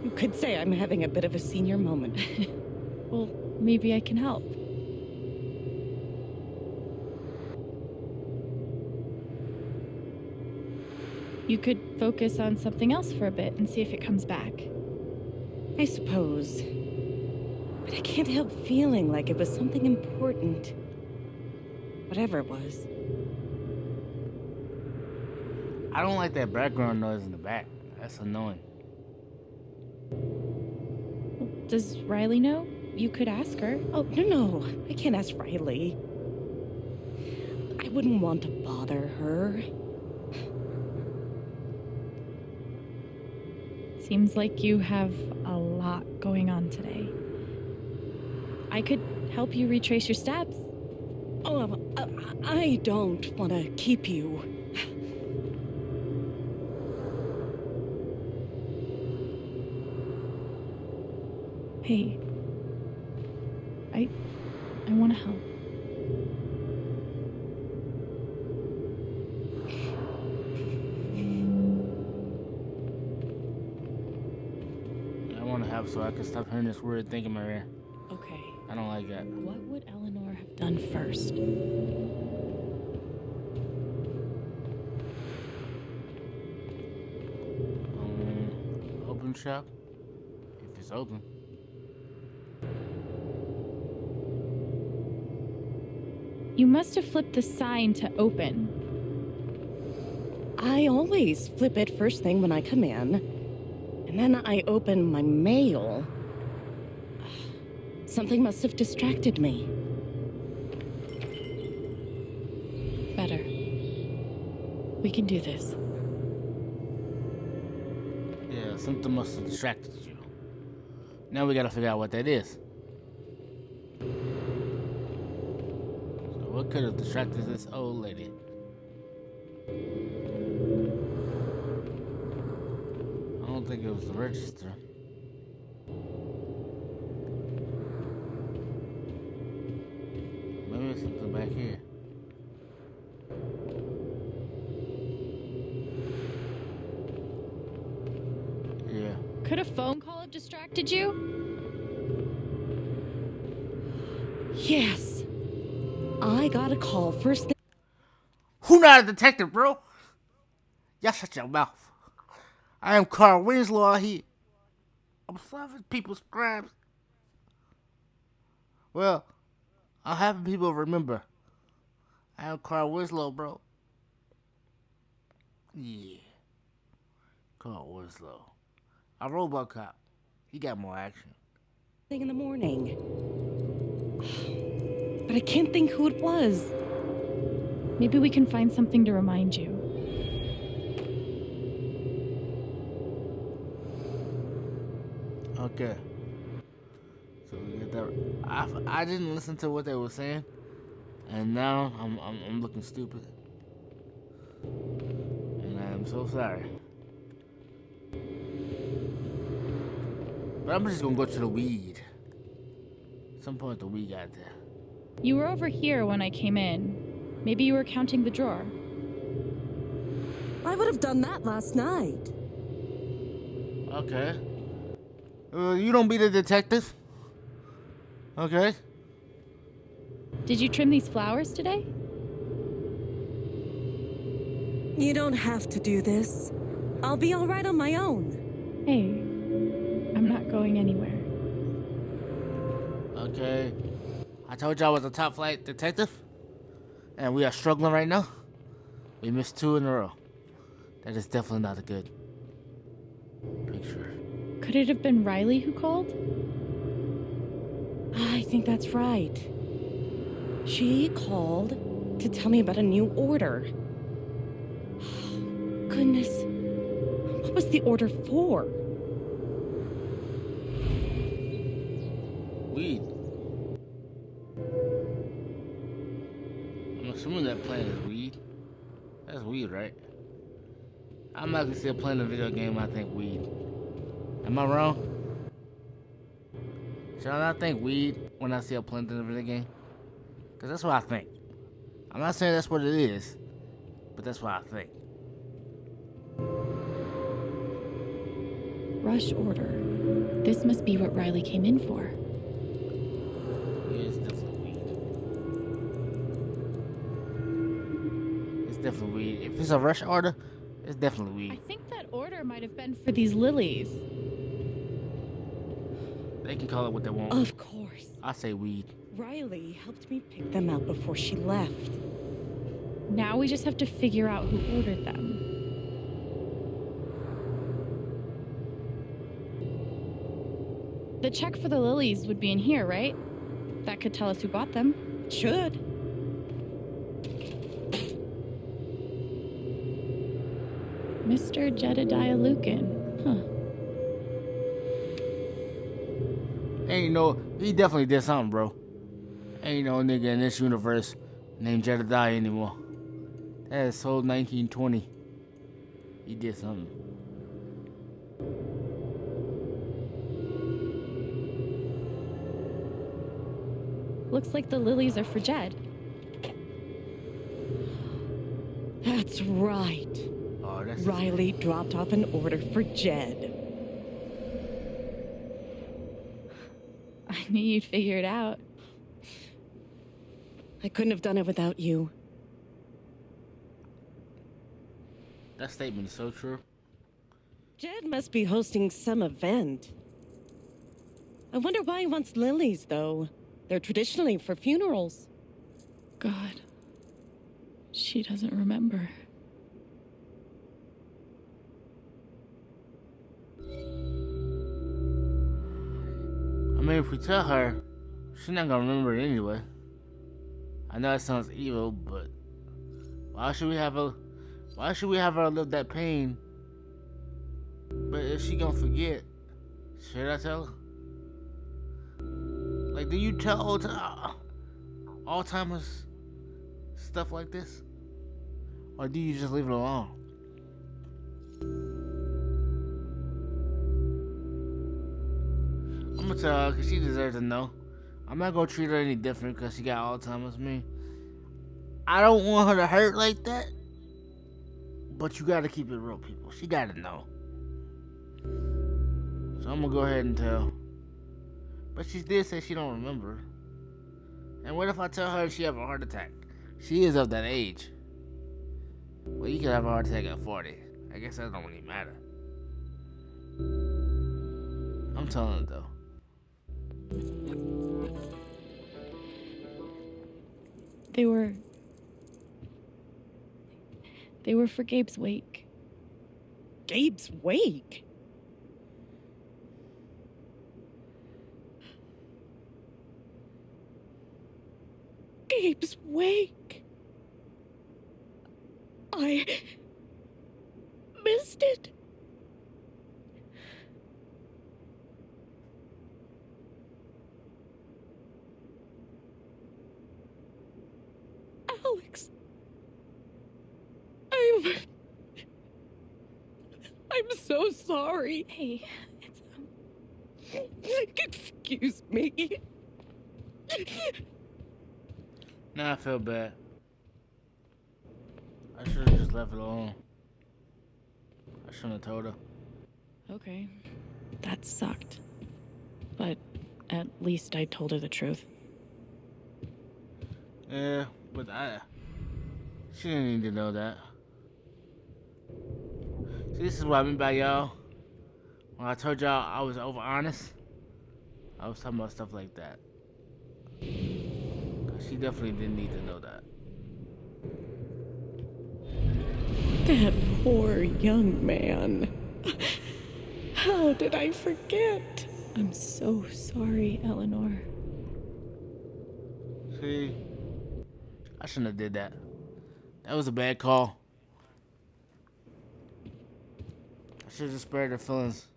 You could say I'm having a bit of a senior moment. Well, maybe I can help. You could focus on something else for a bit and see if it comes back. I suppose. But I can't help feeling like it was something important. Whatever it was. I don't like that background noise in the back. That's annoying. Does Riley know? You could ask her. Oh, no. I can't ask Riley. I wouldn't want to bother her. Seems like you have a lot going on today. I could help you retrace your steps. Oh, I don't want to keep you. Hey, I want to help. I want to help so I can stop hearing this weird thing in my ear. Okay. I don't like that. What would Eleanor have done first? Open shop? If it's open. You must have flipped the sign to open. I always flip it first thing when I come in. And then I open my mail. Something must have distracted me. Better. We can do this. Yeah, something must have distracted you. Now we gotta figure out what that is. So what could have distracted this old lady? I don't think it was the register. Maybe it's something back here. Yeah. Could a phone call have distracted you? Yes. I got a call first thing. Who not a detective, bro? Y'all shut your mouth. I am Carl Winslow out here. I'm solving people's crimes. Well, I'm having people remember. I am Carl Winslow, bro. Yeah. Carl Winslow. A RoboCop. He got more action. In the morning. But I can't think who it was. Maybe we can find something to remind you. Okay. So we get that. I didn't listen to what they were saying, and now I'm looking stupid, and I am so sorry. But I'm just gonna go to the weed. At some point the weed got there. You were over here when I came in. Maybe you were counting the drawer. I would have done that last night. Okay. You don't be the detective. Okay. Did you trim these flowers today? You don't have to do this. I'll be all right on my own. Hey, I'm not going anywhere. Okay. I told you I was a top flight detective. And we are struggling right now. We missed 2 in a row. That is definitely not a good picture. Could it have been Riley who called? I think that's right. She called to tell me about a new order. Goodness. What was the order for? Weed. I'm assuming that plant is weed. That's weed, right? I'm not gonna say playing a video game, I think weed. Am I wrong? Should I not think weed when I see a plant in a video game? Because that's what I think. I'm not saying that's what it is, but that's what I think. Rush order. This must be what Riley came in for. Yeah, it's definitely weed. It's definitely weed. If it's a rush order, It's definitely I weed. think that order might have been for these lilies. They can call it what they want. Of course. I say weed. Riley helped me pick them out before she left. Now we just have to figure out who ordered them. The check for the lilies would be in here, right? That could tell us who bought them. It should. Mr. Jedediah Lucan. Huh. Ain't no, he definitely did something, bro. Ain't no nigga in this universe named Jedediah anymore. That is so 1920. He did something. Looks like the lilies are for Jed. That's right. Oh, that's Riley dropped off an order for Jed. I knew you'd figure it out. I couldn't have done it without you. That statement is so true. Jed must be hosting some event. I wonder why he wants lilies, though. They're traditionally for funerals. God. She doesn't remember. I mean, if we tell her, she's not gonna remember it anyway. I know it sounds evil, but why should we have her live that pain? But if she gonna forget, should I tell her? Like, do you tell Alzheimer's stuff like this? Or do you just leave it alone? I'm gonna tell her because she deserves to know. I'm not gonna treat her any different because she got Alzheimer's. I don't want her to hurt like that. But you gotta keep it real, people. She gotta know. So I'm gonna go ahead and tell. But she did say she don't remember. And what if I tell her she have a heart attack? She is of that age. Well, you can have a heart attack at 40. I guess that don't really matter. I'm telling her though. They were for Gabe's wake. Gabe's wake? Gabe's wake. I missed it. Alex. I'm so sorry. Hey, it's Excuse me. Now I feel bad. I should have just left it alone. I shouldn't have told her. okay. That sucked. But at least I told her the truth. Yeah, but she didn't need to know that. See, this is what I mean by y'all. When I told y'all I was over honest, I was talking about stuff like that. Cause she definitely didn't need to know that. That poor young man. How did I forget? I'm so sorry, Eleanor. See, I shouldn't have did that. That was a bad call. I should have just spared her feelings.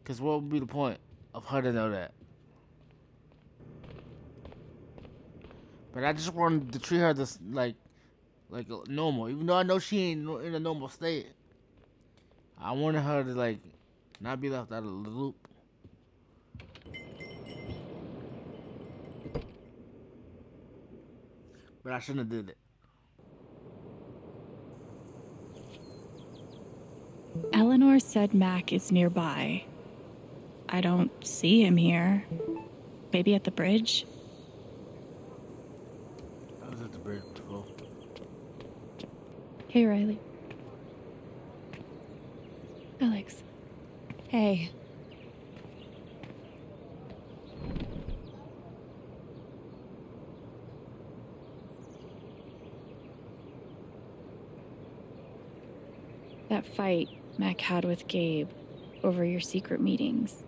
Cause what would be the point of her to know that? But I just wanted to treat her this like normal, even though I know she ain't in a normal state. I wanted her to like not be left out of the loop. But I shouldn't have did it. Eleanor said Mac is nearby. I don't see him here. Maybe at the bridge? I was at the bridge before. Hey, Riley. Alex. Hey. That fight Mac had with Gabe over your secret meetings.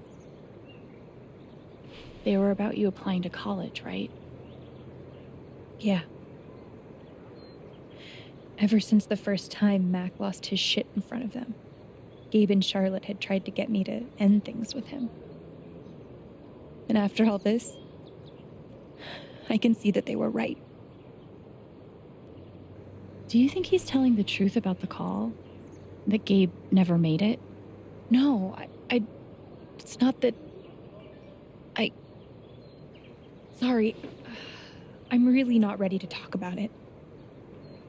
They were about you applying to college, right? Yeah. Ever since the first time Mac lost his shit in front of them, Gabe and Charlotte had tried to get me to end things with him. And after all this, I can see that they were right. Do you think he's telling the truth about the call? That Gabe never made it? No, it's not that... Sorry. I'm really not ready to talk about it.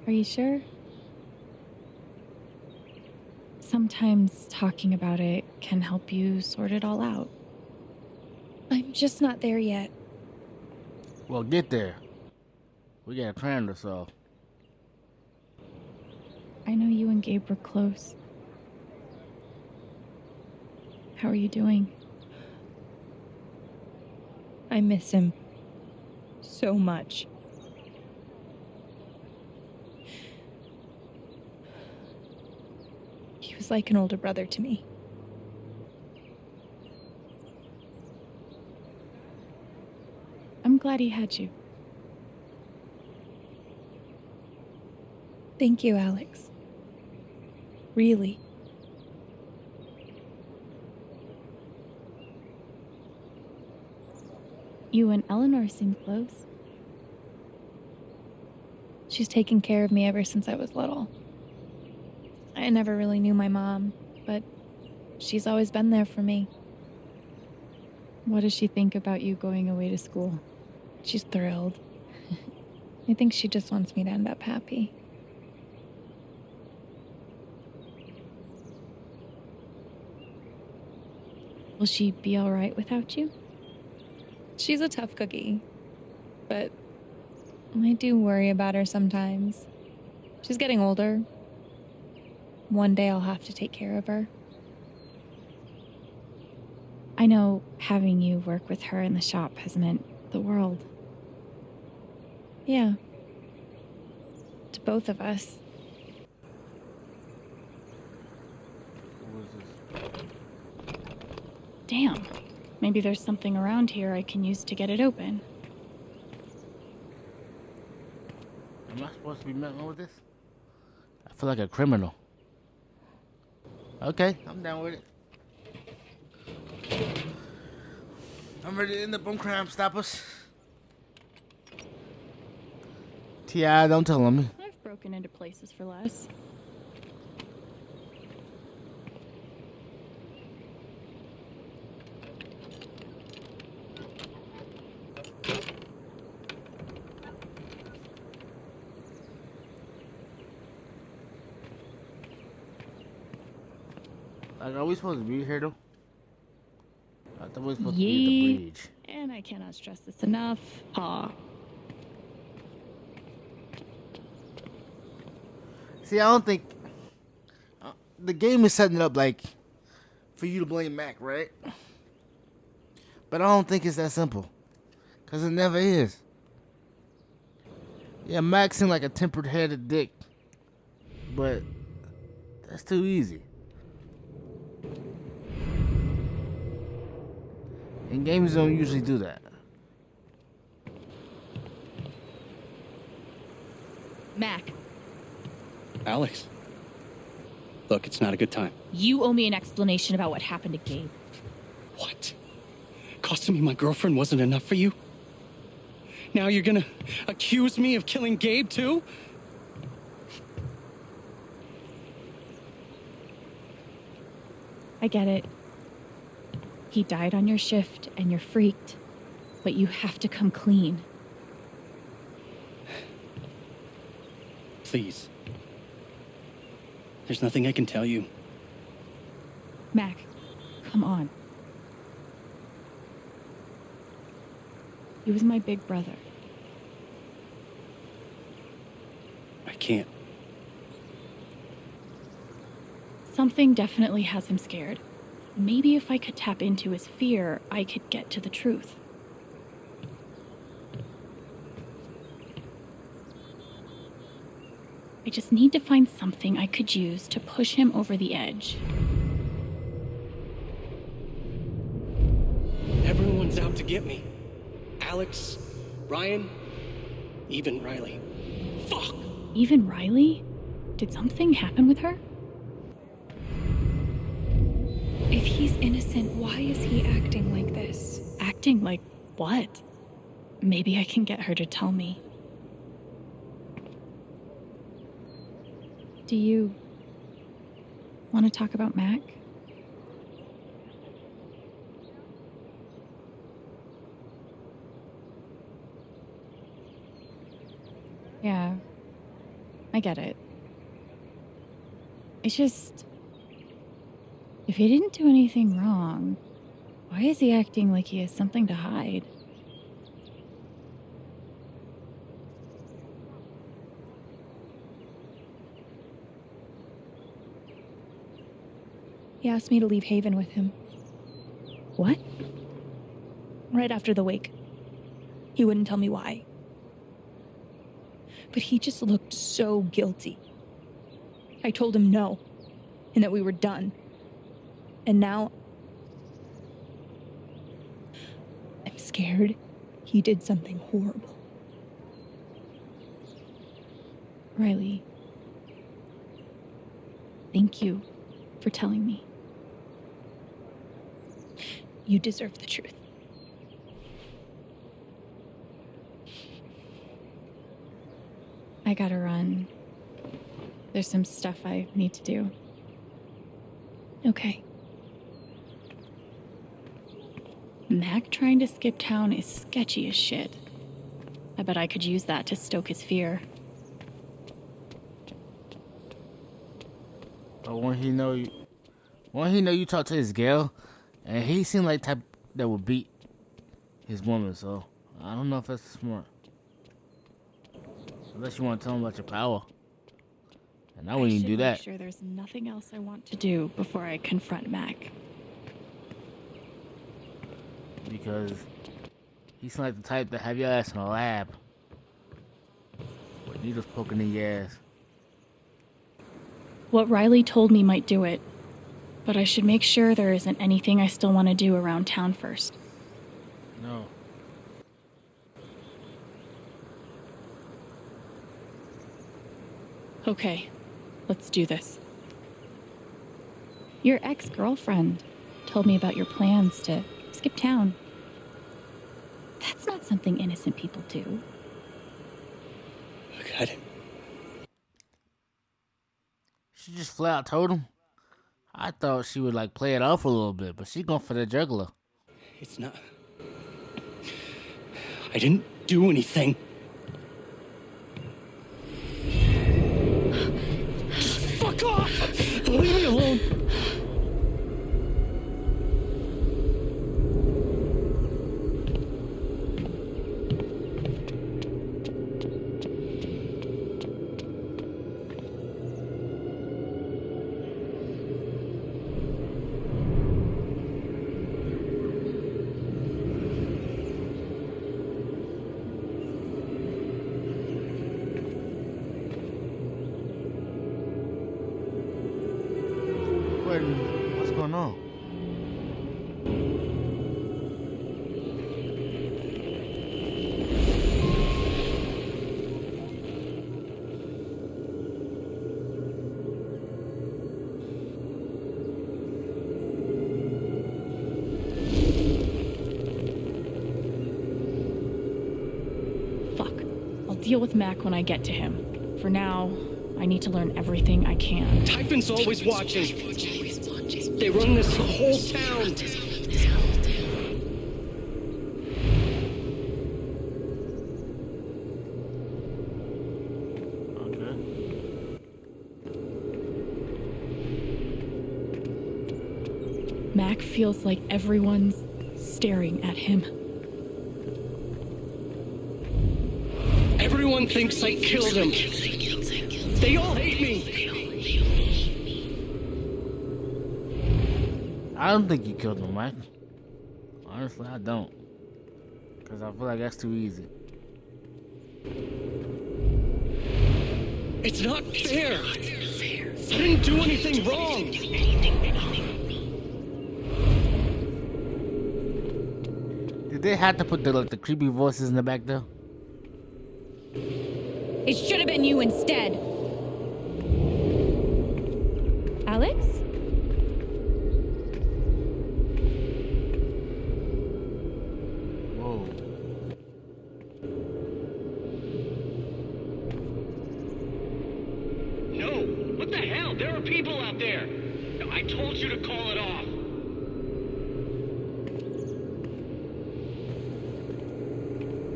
Are you sure? Sometimes talking about it can help you sort it all out. I'm just not there yet. Well, get there. We got a plan to solve. I know you and Gabe were close. How are you doing? I miss him so much. He was like an older brother to me. I'm glad he had you. Thank you, Alex. Really. You and Eleanor seem close. She's taken care of me ever since I was little. I never really knew my mom, but she's always been there for me. What does she think about you going away to school? She's thrilled. I think she just wants me to end up happy. Will she be all right without you? She's a tough cookie, but I do worry about her sometimes. She's getting older. One day I'll have to take care of her. I know having you work with her in the shop has meant the world. Yeah. To both of us. Damn. Maybe there's something around here I can use to get it open. Am I supposed to be messing with this? I feel like a criminal. Okay, I'm down with it. I'm ready to end up on Crime Stoppers. T.I., don't tell on me. I've broken into places for less. Like, are we supposed to be here, though? I thought we were supposed to be at the bridge. And I cannot stress this enough. See, I don't think... the game is setting it up, like, for you to blame Mac, right? But I don't think it's that simple. Because it never is. Yeah, Mac seemed like a tempered-headed dick. But that's too easy. And games don't usually do that. Mac, Alex. Look, it's not a good time. you owe me an explanation about what happened to Gabe. What? Costing me my girlfriend wasn't enough for you? Now you're gonna accuse me of killing Gabe, too? I get it. He died on your shift and you're freaked. But you have to come clean. Please. There's nothing I can tell you. Mac, come on. He was my big brother. I can't. Something definitely has him scared. Maybe if I could tap into his fear, I could get to the truth. I just need to find something I could use to push him over the edge. Everyone's out to get me. Alex, Ryan, even Riley. Fuck! Even Riley? Did something happen with her? If he's innocent, why is he acting like this? Acting like what? Maybe I can get her to tell me. Do you want to talk about Mac? Yeah, I get it. It's just, if he didn't do anything wrong, why is he acting like he has something to hide? He asked me to leave Haven with him. What? Right after the wake. He wouldn't tell me why. But he just looked so guilty. I told him no, and that we were done. And now I'm scared he did something horrible. Riley, thank you for telling me. You deserve the truth. I gotta run. There's some stuff I need to do. Okay. Mac trying to skip town is sketchy as shit. I bet I could use that to stoke his fear. But when he know you talk to his girl, and he seemed like type that would beat his woman, so I don't know if that's smart. Unless you want to tell him about your power. And I wouldn't even do that. Make sure there's nothing else I want to do before I confront Mac. Because he's like the type that have your ass in a lab with needles poking in your ass. What Riley told me might do it, but I should make sure there isn't anything I still want to do around town first. No. Okay, let's do this. Your ex-girlfriend told me about your plans to skip town. That's not something innocent people do. God. She just flat out told him. I thought she would like play it off a little bit, but she going for the juggler. It's not. I didn't do anything. Fuck off! Leave me alone! What's going on? Fuck. I'll deal with Mac when I get to him. For now, I need to learn everything I can. Typhon's always watching. They run this whole town. Mac feels like everyone's staring at him. Everyone thinks I killed him. They all hate me. I don't think you killed him, Mike. Honestly, I don't. Because I feel like that's too easy. It's not fair. I didn't do anything wrong. Did they have to put the creepy voices in the back though? It should have been you instead. Alex? Whoa. No, what the hell? There are people out there. I told you to call it off.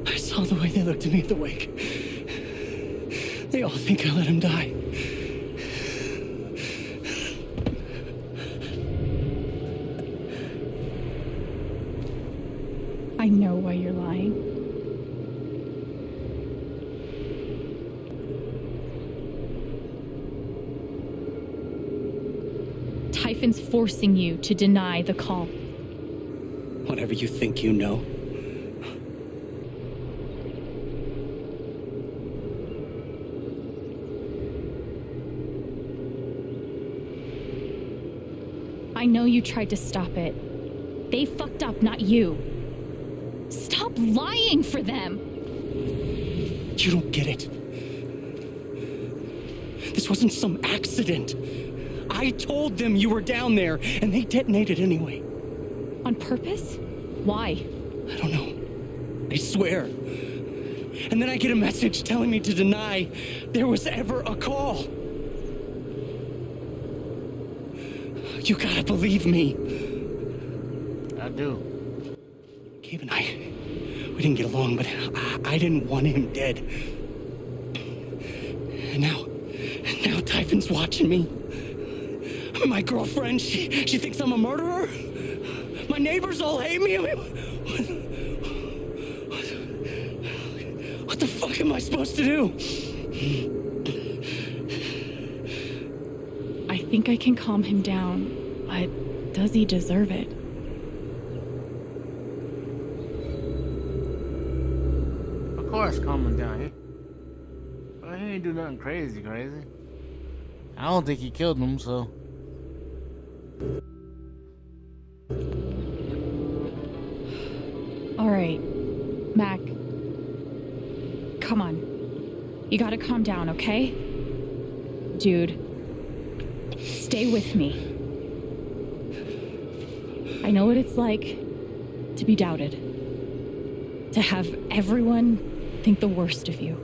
I saw the way they looked at me at the wake. They all think I let him die. I know why you're lying. Typhon's forcing you to deny the call. Whatever you think you know. I know you tried to stop it. They fucked up, not you. Stop lying for them! You don't get it. This wasn't some accident. I told them you were down there, and they detonated anyway. On purpose? Why? I don't know. I swear. And then I get a message telling me to deny there was ever a call. You gotta believe me. I do. Gabe and we didn't get along, but I didn't want him dead. And now Typhon's watching me. My girlfriend, she thinks I'm a murderer. My neighbors all hate me. I mean, what the fuck am I supposed to do? I think I can calm him down, but does he deserve it? Of course, calm him down. Well, he ain't do nothing crazy. I don't think he killed him, so. All right, Mac. Come on. You gotta calm down, okay? Dude, stay with me. I know what it's like to be doubted. To have everyone think the worst of you.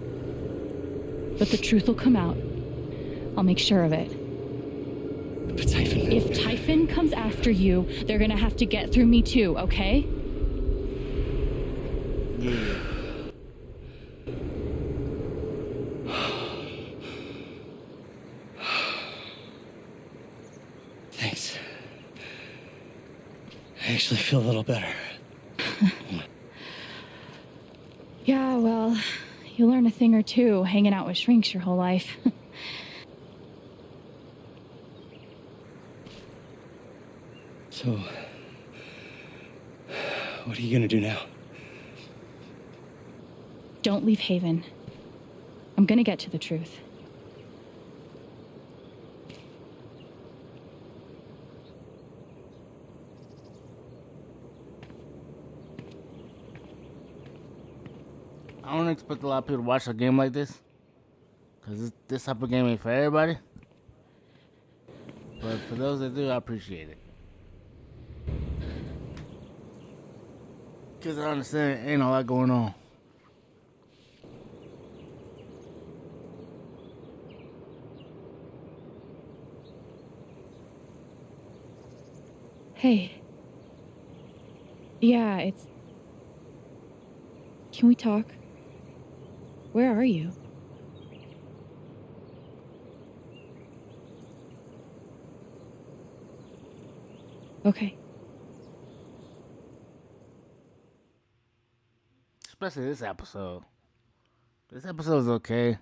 But the truth will come out. I'll make sure of it. But Typhon... If Typhon comes after you, they're gonna have to get through me too, okay? Yeah. Thanks. I actually feel a little better. Yeah, well, you learn a thing or two hanging out with shrinks your whole life. So, what are you gonna do now? Don't leave Haven. I'm gonna get to the truth. I don't expect a lot of people to watch a game like this. Because this type of game ain't for everybody. But for those that do, I appreciate it. Because I understand ain't a lot going on. Hey. Yeah, it's... Can we talk? Where are you? Okay. Especially this episode. This episode's okay.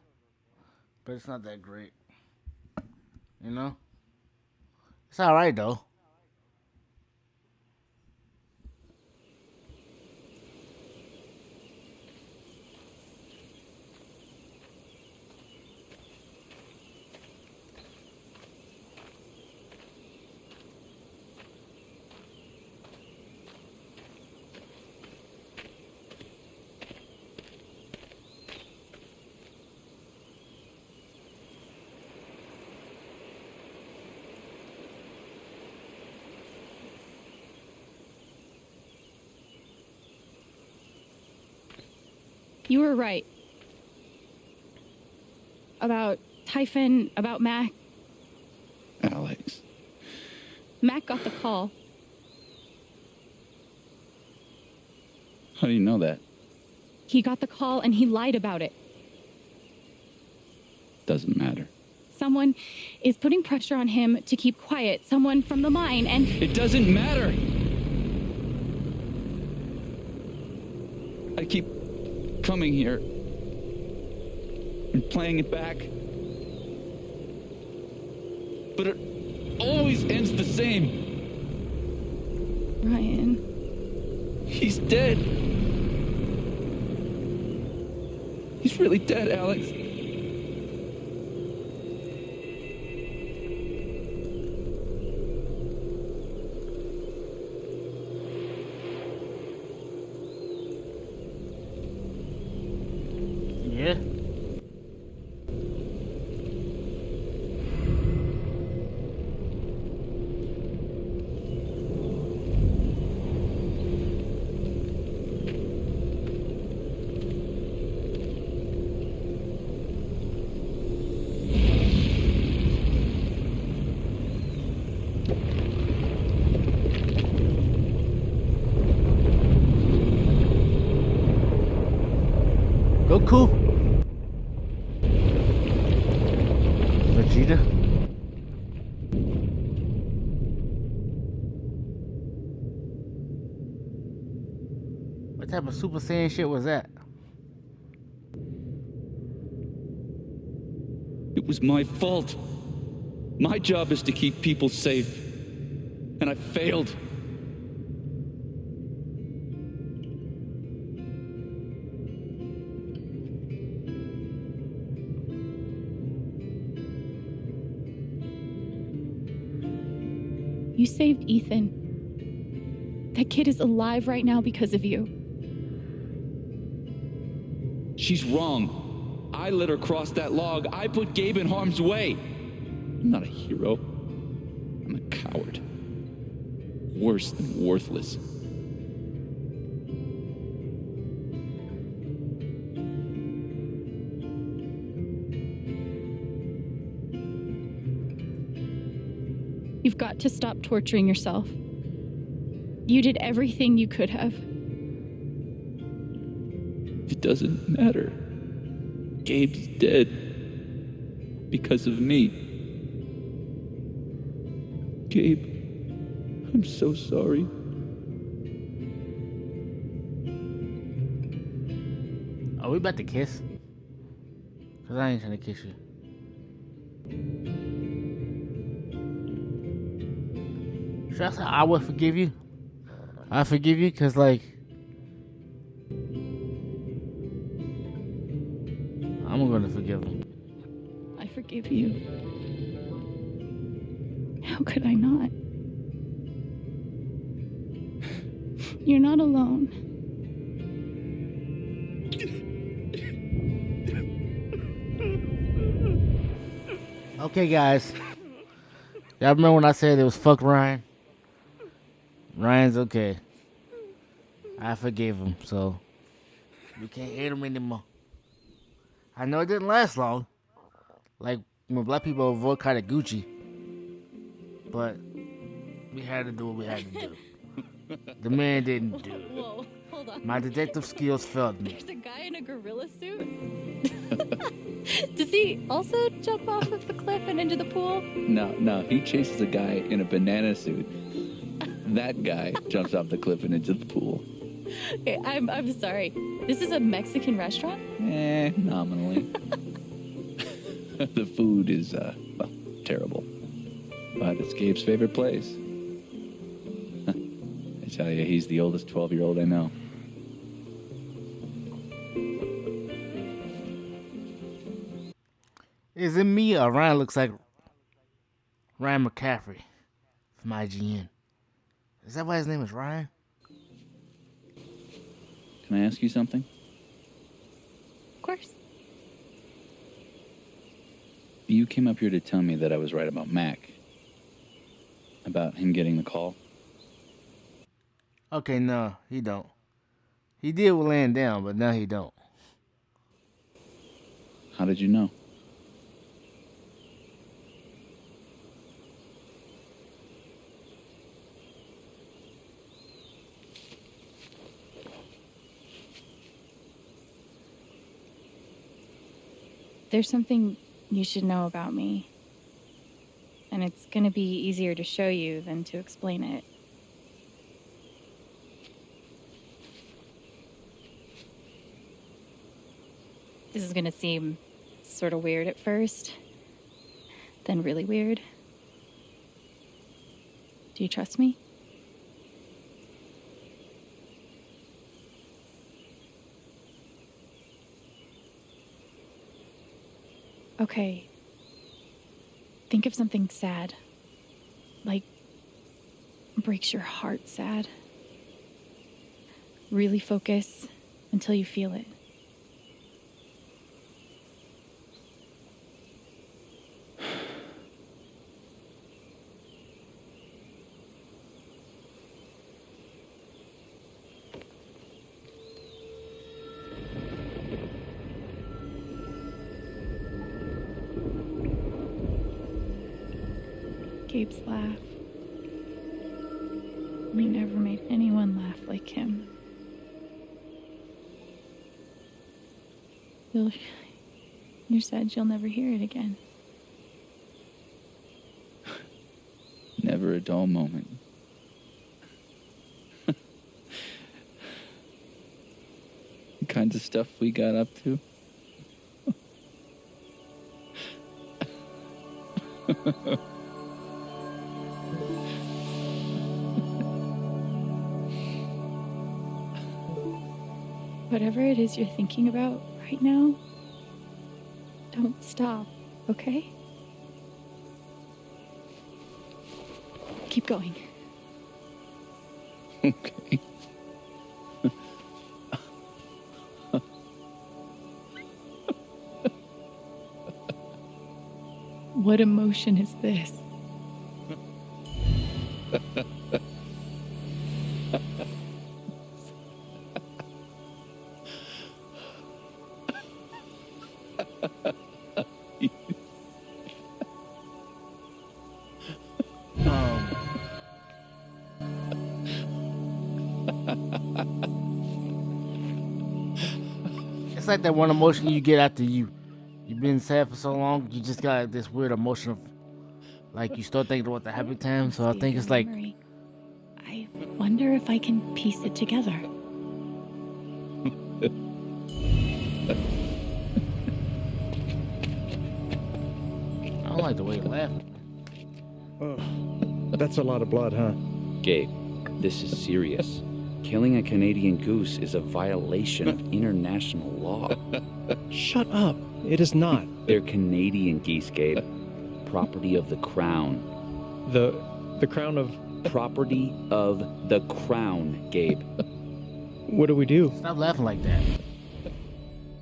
But it's not that great. You know? It's alright though. You were right. About Typhon, about Mac. Alex. Mac got the call. How do you know that? He got the call and he lied about it. Doesn't matter. Someone is putting pressure on him to keep quiet. Someone from the mine, and... It doesn't matter! I keep coming here and playing it back. But it always ends the same. Ryan. He's dead. He's really dead, Alex. Yeah. Goku. Vegeta. What type of Super Saiyan shit was that? It was my fault. My job is to keep people safe. And I failed. You saved Ethan. That kid is alive right now because of you. She's wrong. I let her cross that log. I put Gabe in harm's way. I'm not a hero. I'm a coward. Worse than worthless. You've got to stop torturing yourself. You did everything you could have. It doesn't matter. Gabe's dead. Because of me. Gabe, I'm so sorry. Are we about to kiss? Cause I ain't trying to kiss you. Should I say I would forgive you? I forgive you cause like I'm gonna forgive him. I forgive you. How could I not? You're not alone. Okay, guys. Y'all remember when I said it was fuck Ryan? Ryan's okay. I forgave him, so we can't hate him anymore. I know it didn't last long. Like when black people boycotted Gucci. But we had to do what we had to do. The man didn't do it. Whoa, hold on. My detective skills failed me. There's a guy in a gorilla suit. Does he also jump off of the cliff and into the pool? No, he chases a guy in a banana suit. That guy jumps off the cliff and into the pool. Okay, I'm sorry. This is a Mexican restaurant? Nominally. The food is, well, terrible. But it's Gabe's favorite place. I tell you, he's the oldest 12-year-old I know. Is it me or Ryan looks like Ryan McCaffrey from IGN? Is that why his name is Ryan? Can I ask you something? Of course. You came up here to tell me that I was right about Mac. About him getting the call. Okay, no, he don't. He did with laying down, but now he don't. How did you know? There's something you should know about me. And it's gonna be easier to show you than to explain it. This is gonna seem sort of weird at first, then really weird. Do you trust me? Okay. Think of something sad. Like, breaks your heart sad. Really focus until you feel it. Gabe's laugh. He never made anyone laugh like him. You're sad you'll never hear it again. Never a dull moment. The kinds of stuff we got up to. Whatever it is you're thinking about right now, don't stop, okay? Keep going. Okay. What emotion is this? It's like that one emotion you get after you've been sad for so long. You just got this weird emotion of, like, you start thinking about the happy times. So I think it's like, I wonder if I can piece it together. I don't like the way you laugh. Oh, that's a lot of blood, huh? Gabe, this is serious. Killing a Canadian goose is a violation of international law. Shut up. It is not. They're Canadian geese, Gabe. Property of the Crown. The crown of... Property of the Crown, Gabe. What do we do? Stop laughing like that.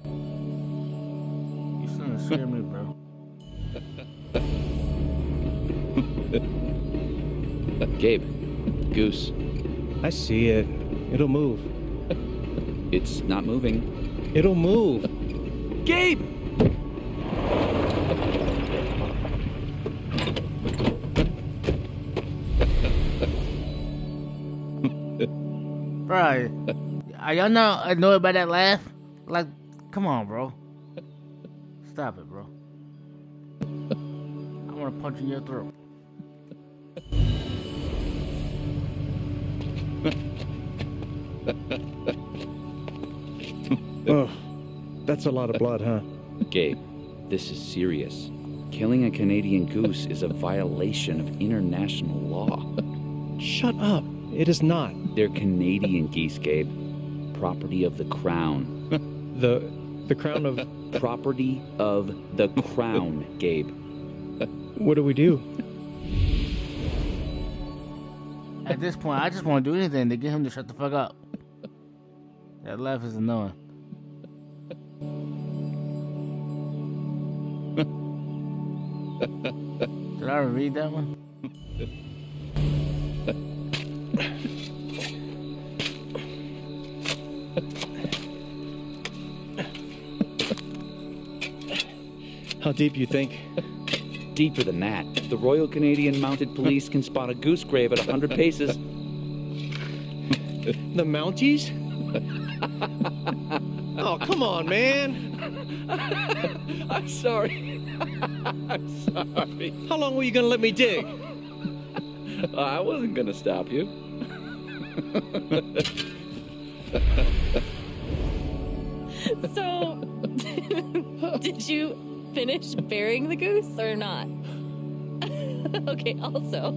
You starting to scare me, bro. Gabe, goose. I see it. It'll move. It's not moving. It'll move. Gabe! Bro, are y'all not annoyed by that laugh? Like, come on, bro. Stop it, bro. I want to punch in your throat. Oh, that's a lot of blood, huh? Gabe, this is serious. Killing a Canadian goose is a violation of international law. Shut up. It is not. They're Canadian geese, Gabe. Property of the Crown. The crown of... Property of the Crown, Gabe. What do we do? At this point, I just want to do anything to get him to shut the fuck up. That laugh is annoying. Did I read that one? How deep you think? Deeper than that. The Royal Canadian Mounted Police can spot a goose grave at 100 paces. The Mounties? Oh, come on, man. I'm sorry. I'm sorry. How long were you gonna let me dig? I wasn't gonna stop you. So, did you finish burying the goose or not? Okay, also,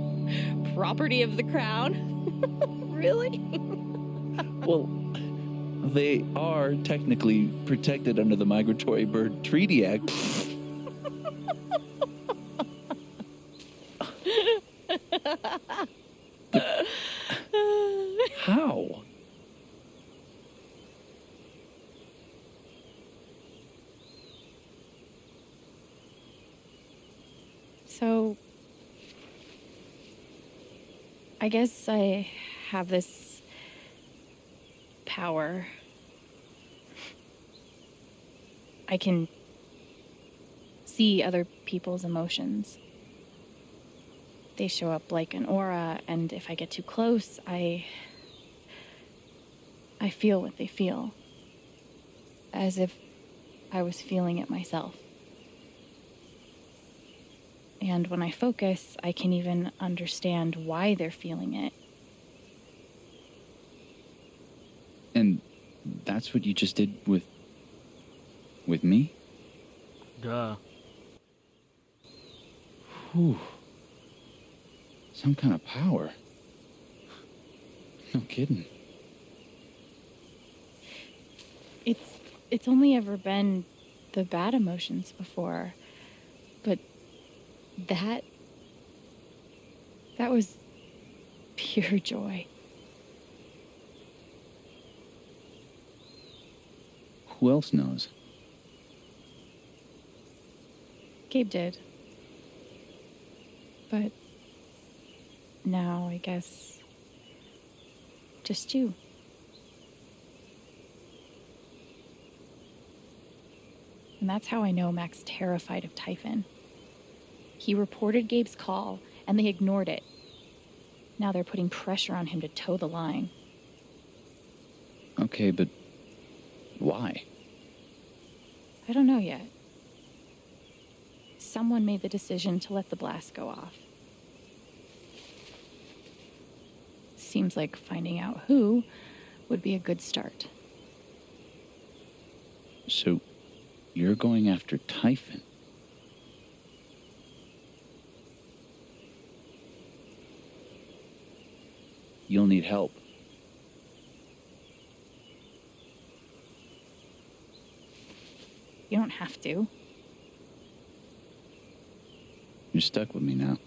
property of the crown? Really? Well, they are technically protected under the Migratory Bird Treaty Act. How? So, I guess I have this power. I can see other people's emotions. They show up like an aura, and if I get too close, I feel what they feel. As if I was feeling it myself. And when I focus, I can even understand why they're feeling it. And that's what you just did with me? Duh. Whew. Some kind of power. No kidding. It's only ever been the bad emotions before, but that was pure joy. Who else knows? Gabe did. But now I guess just you. And that's how I know Mac's terrified of Typhon. He reported Gabe's call, and they ignored it. Now they're putting pressure on him to toe the line. Okay, but why? I don't know yet. Someone made the decision to let the blast go off. Seems like finding out who would be a good start. So, you're going after Typhon? You'll need help. You don't have to. You're stuck with me now.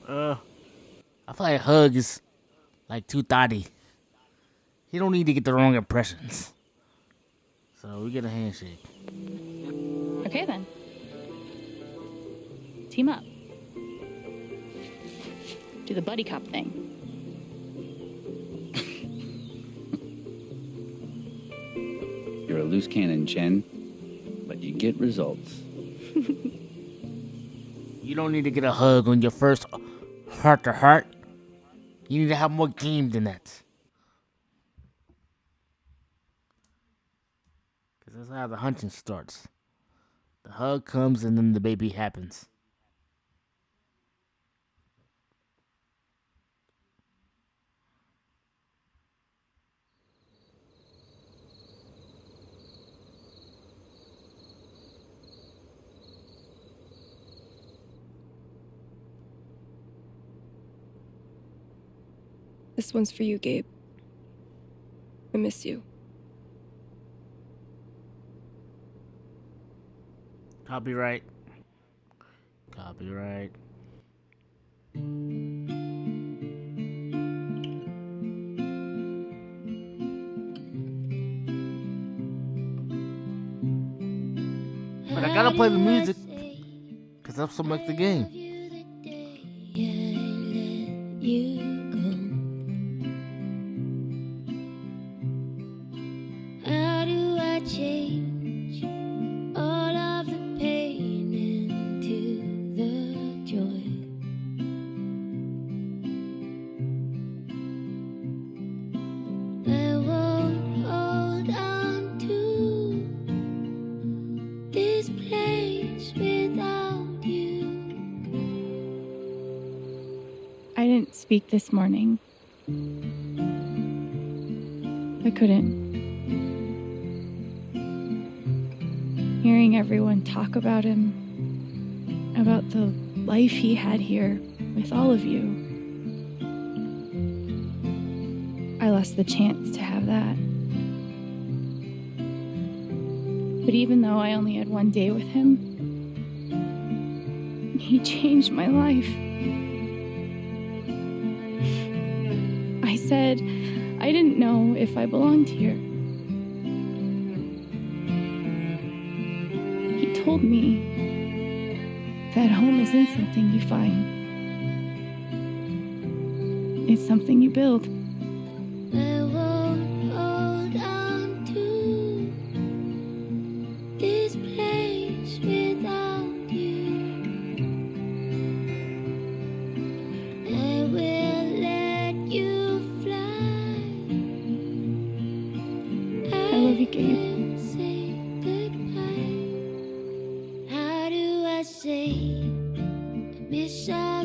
I feel like Hug is like too thotty. He don't need to get the wrong impressions. So we get a handshake. Okay then. Team up. Do the buddy cop thing. You're a loose cannon, Chen, but you get results. You don't need to get a hug on your first heart-to-heart. You need to have more game than that. Because that's how the hunting starts. The hug comes and then the baby happens. This one's for you, Gabe. I miss you. Copyright. Copyright. But I gotta play the music. Because that's what makes the game. You go. speak this morning. I couldn't. Hearing everyone talk about him, about the life he had here with all of you, I lost the chance to have that. But even though I only had one day with him, he changed my life. I said I didn't know if I belonged here. He told me that home isn't something you find. It's something you build. I won't hold on to this place without you. I will let you fly. I love you, Gabe. Say goodbye. How do I say I miss all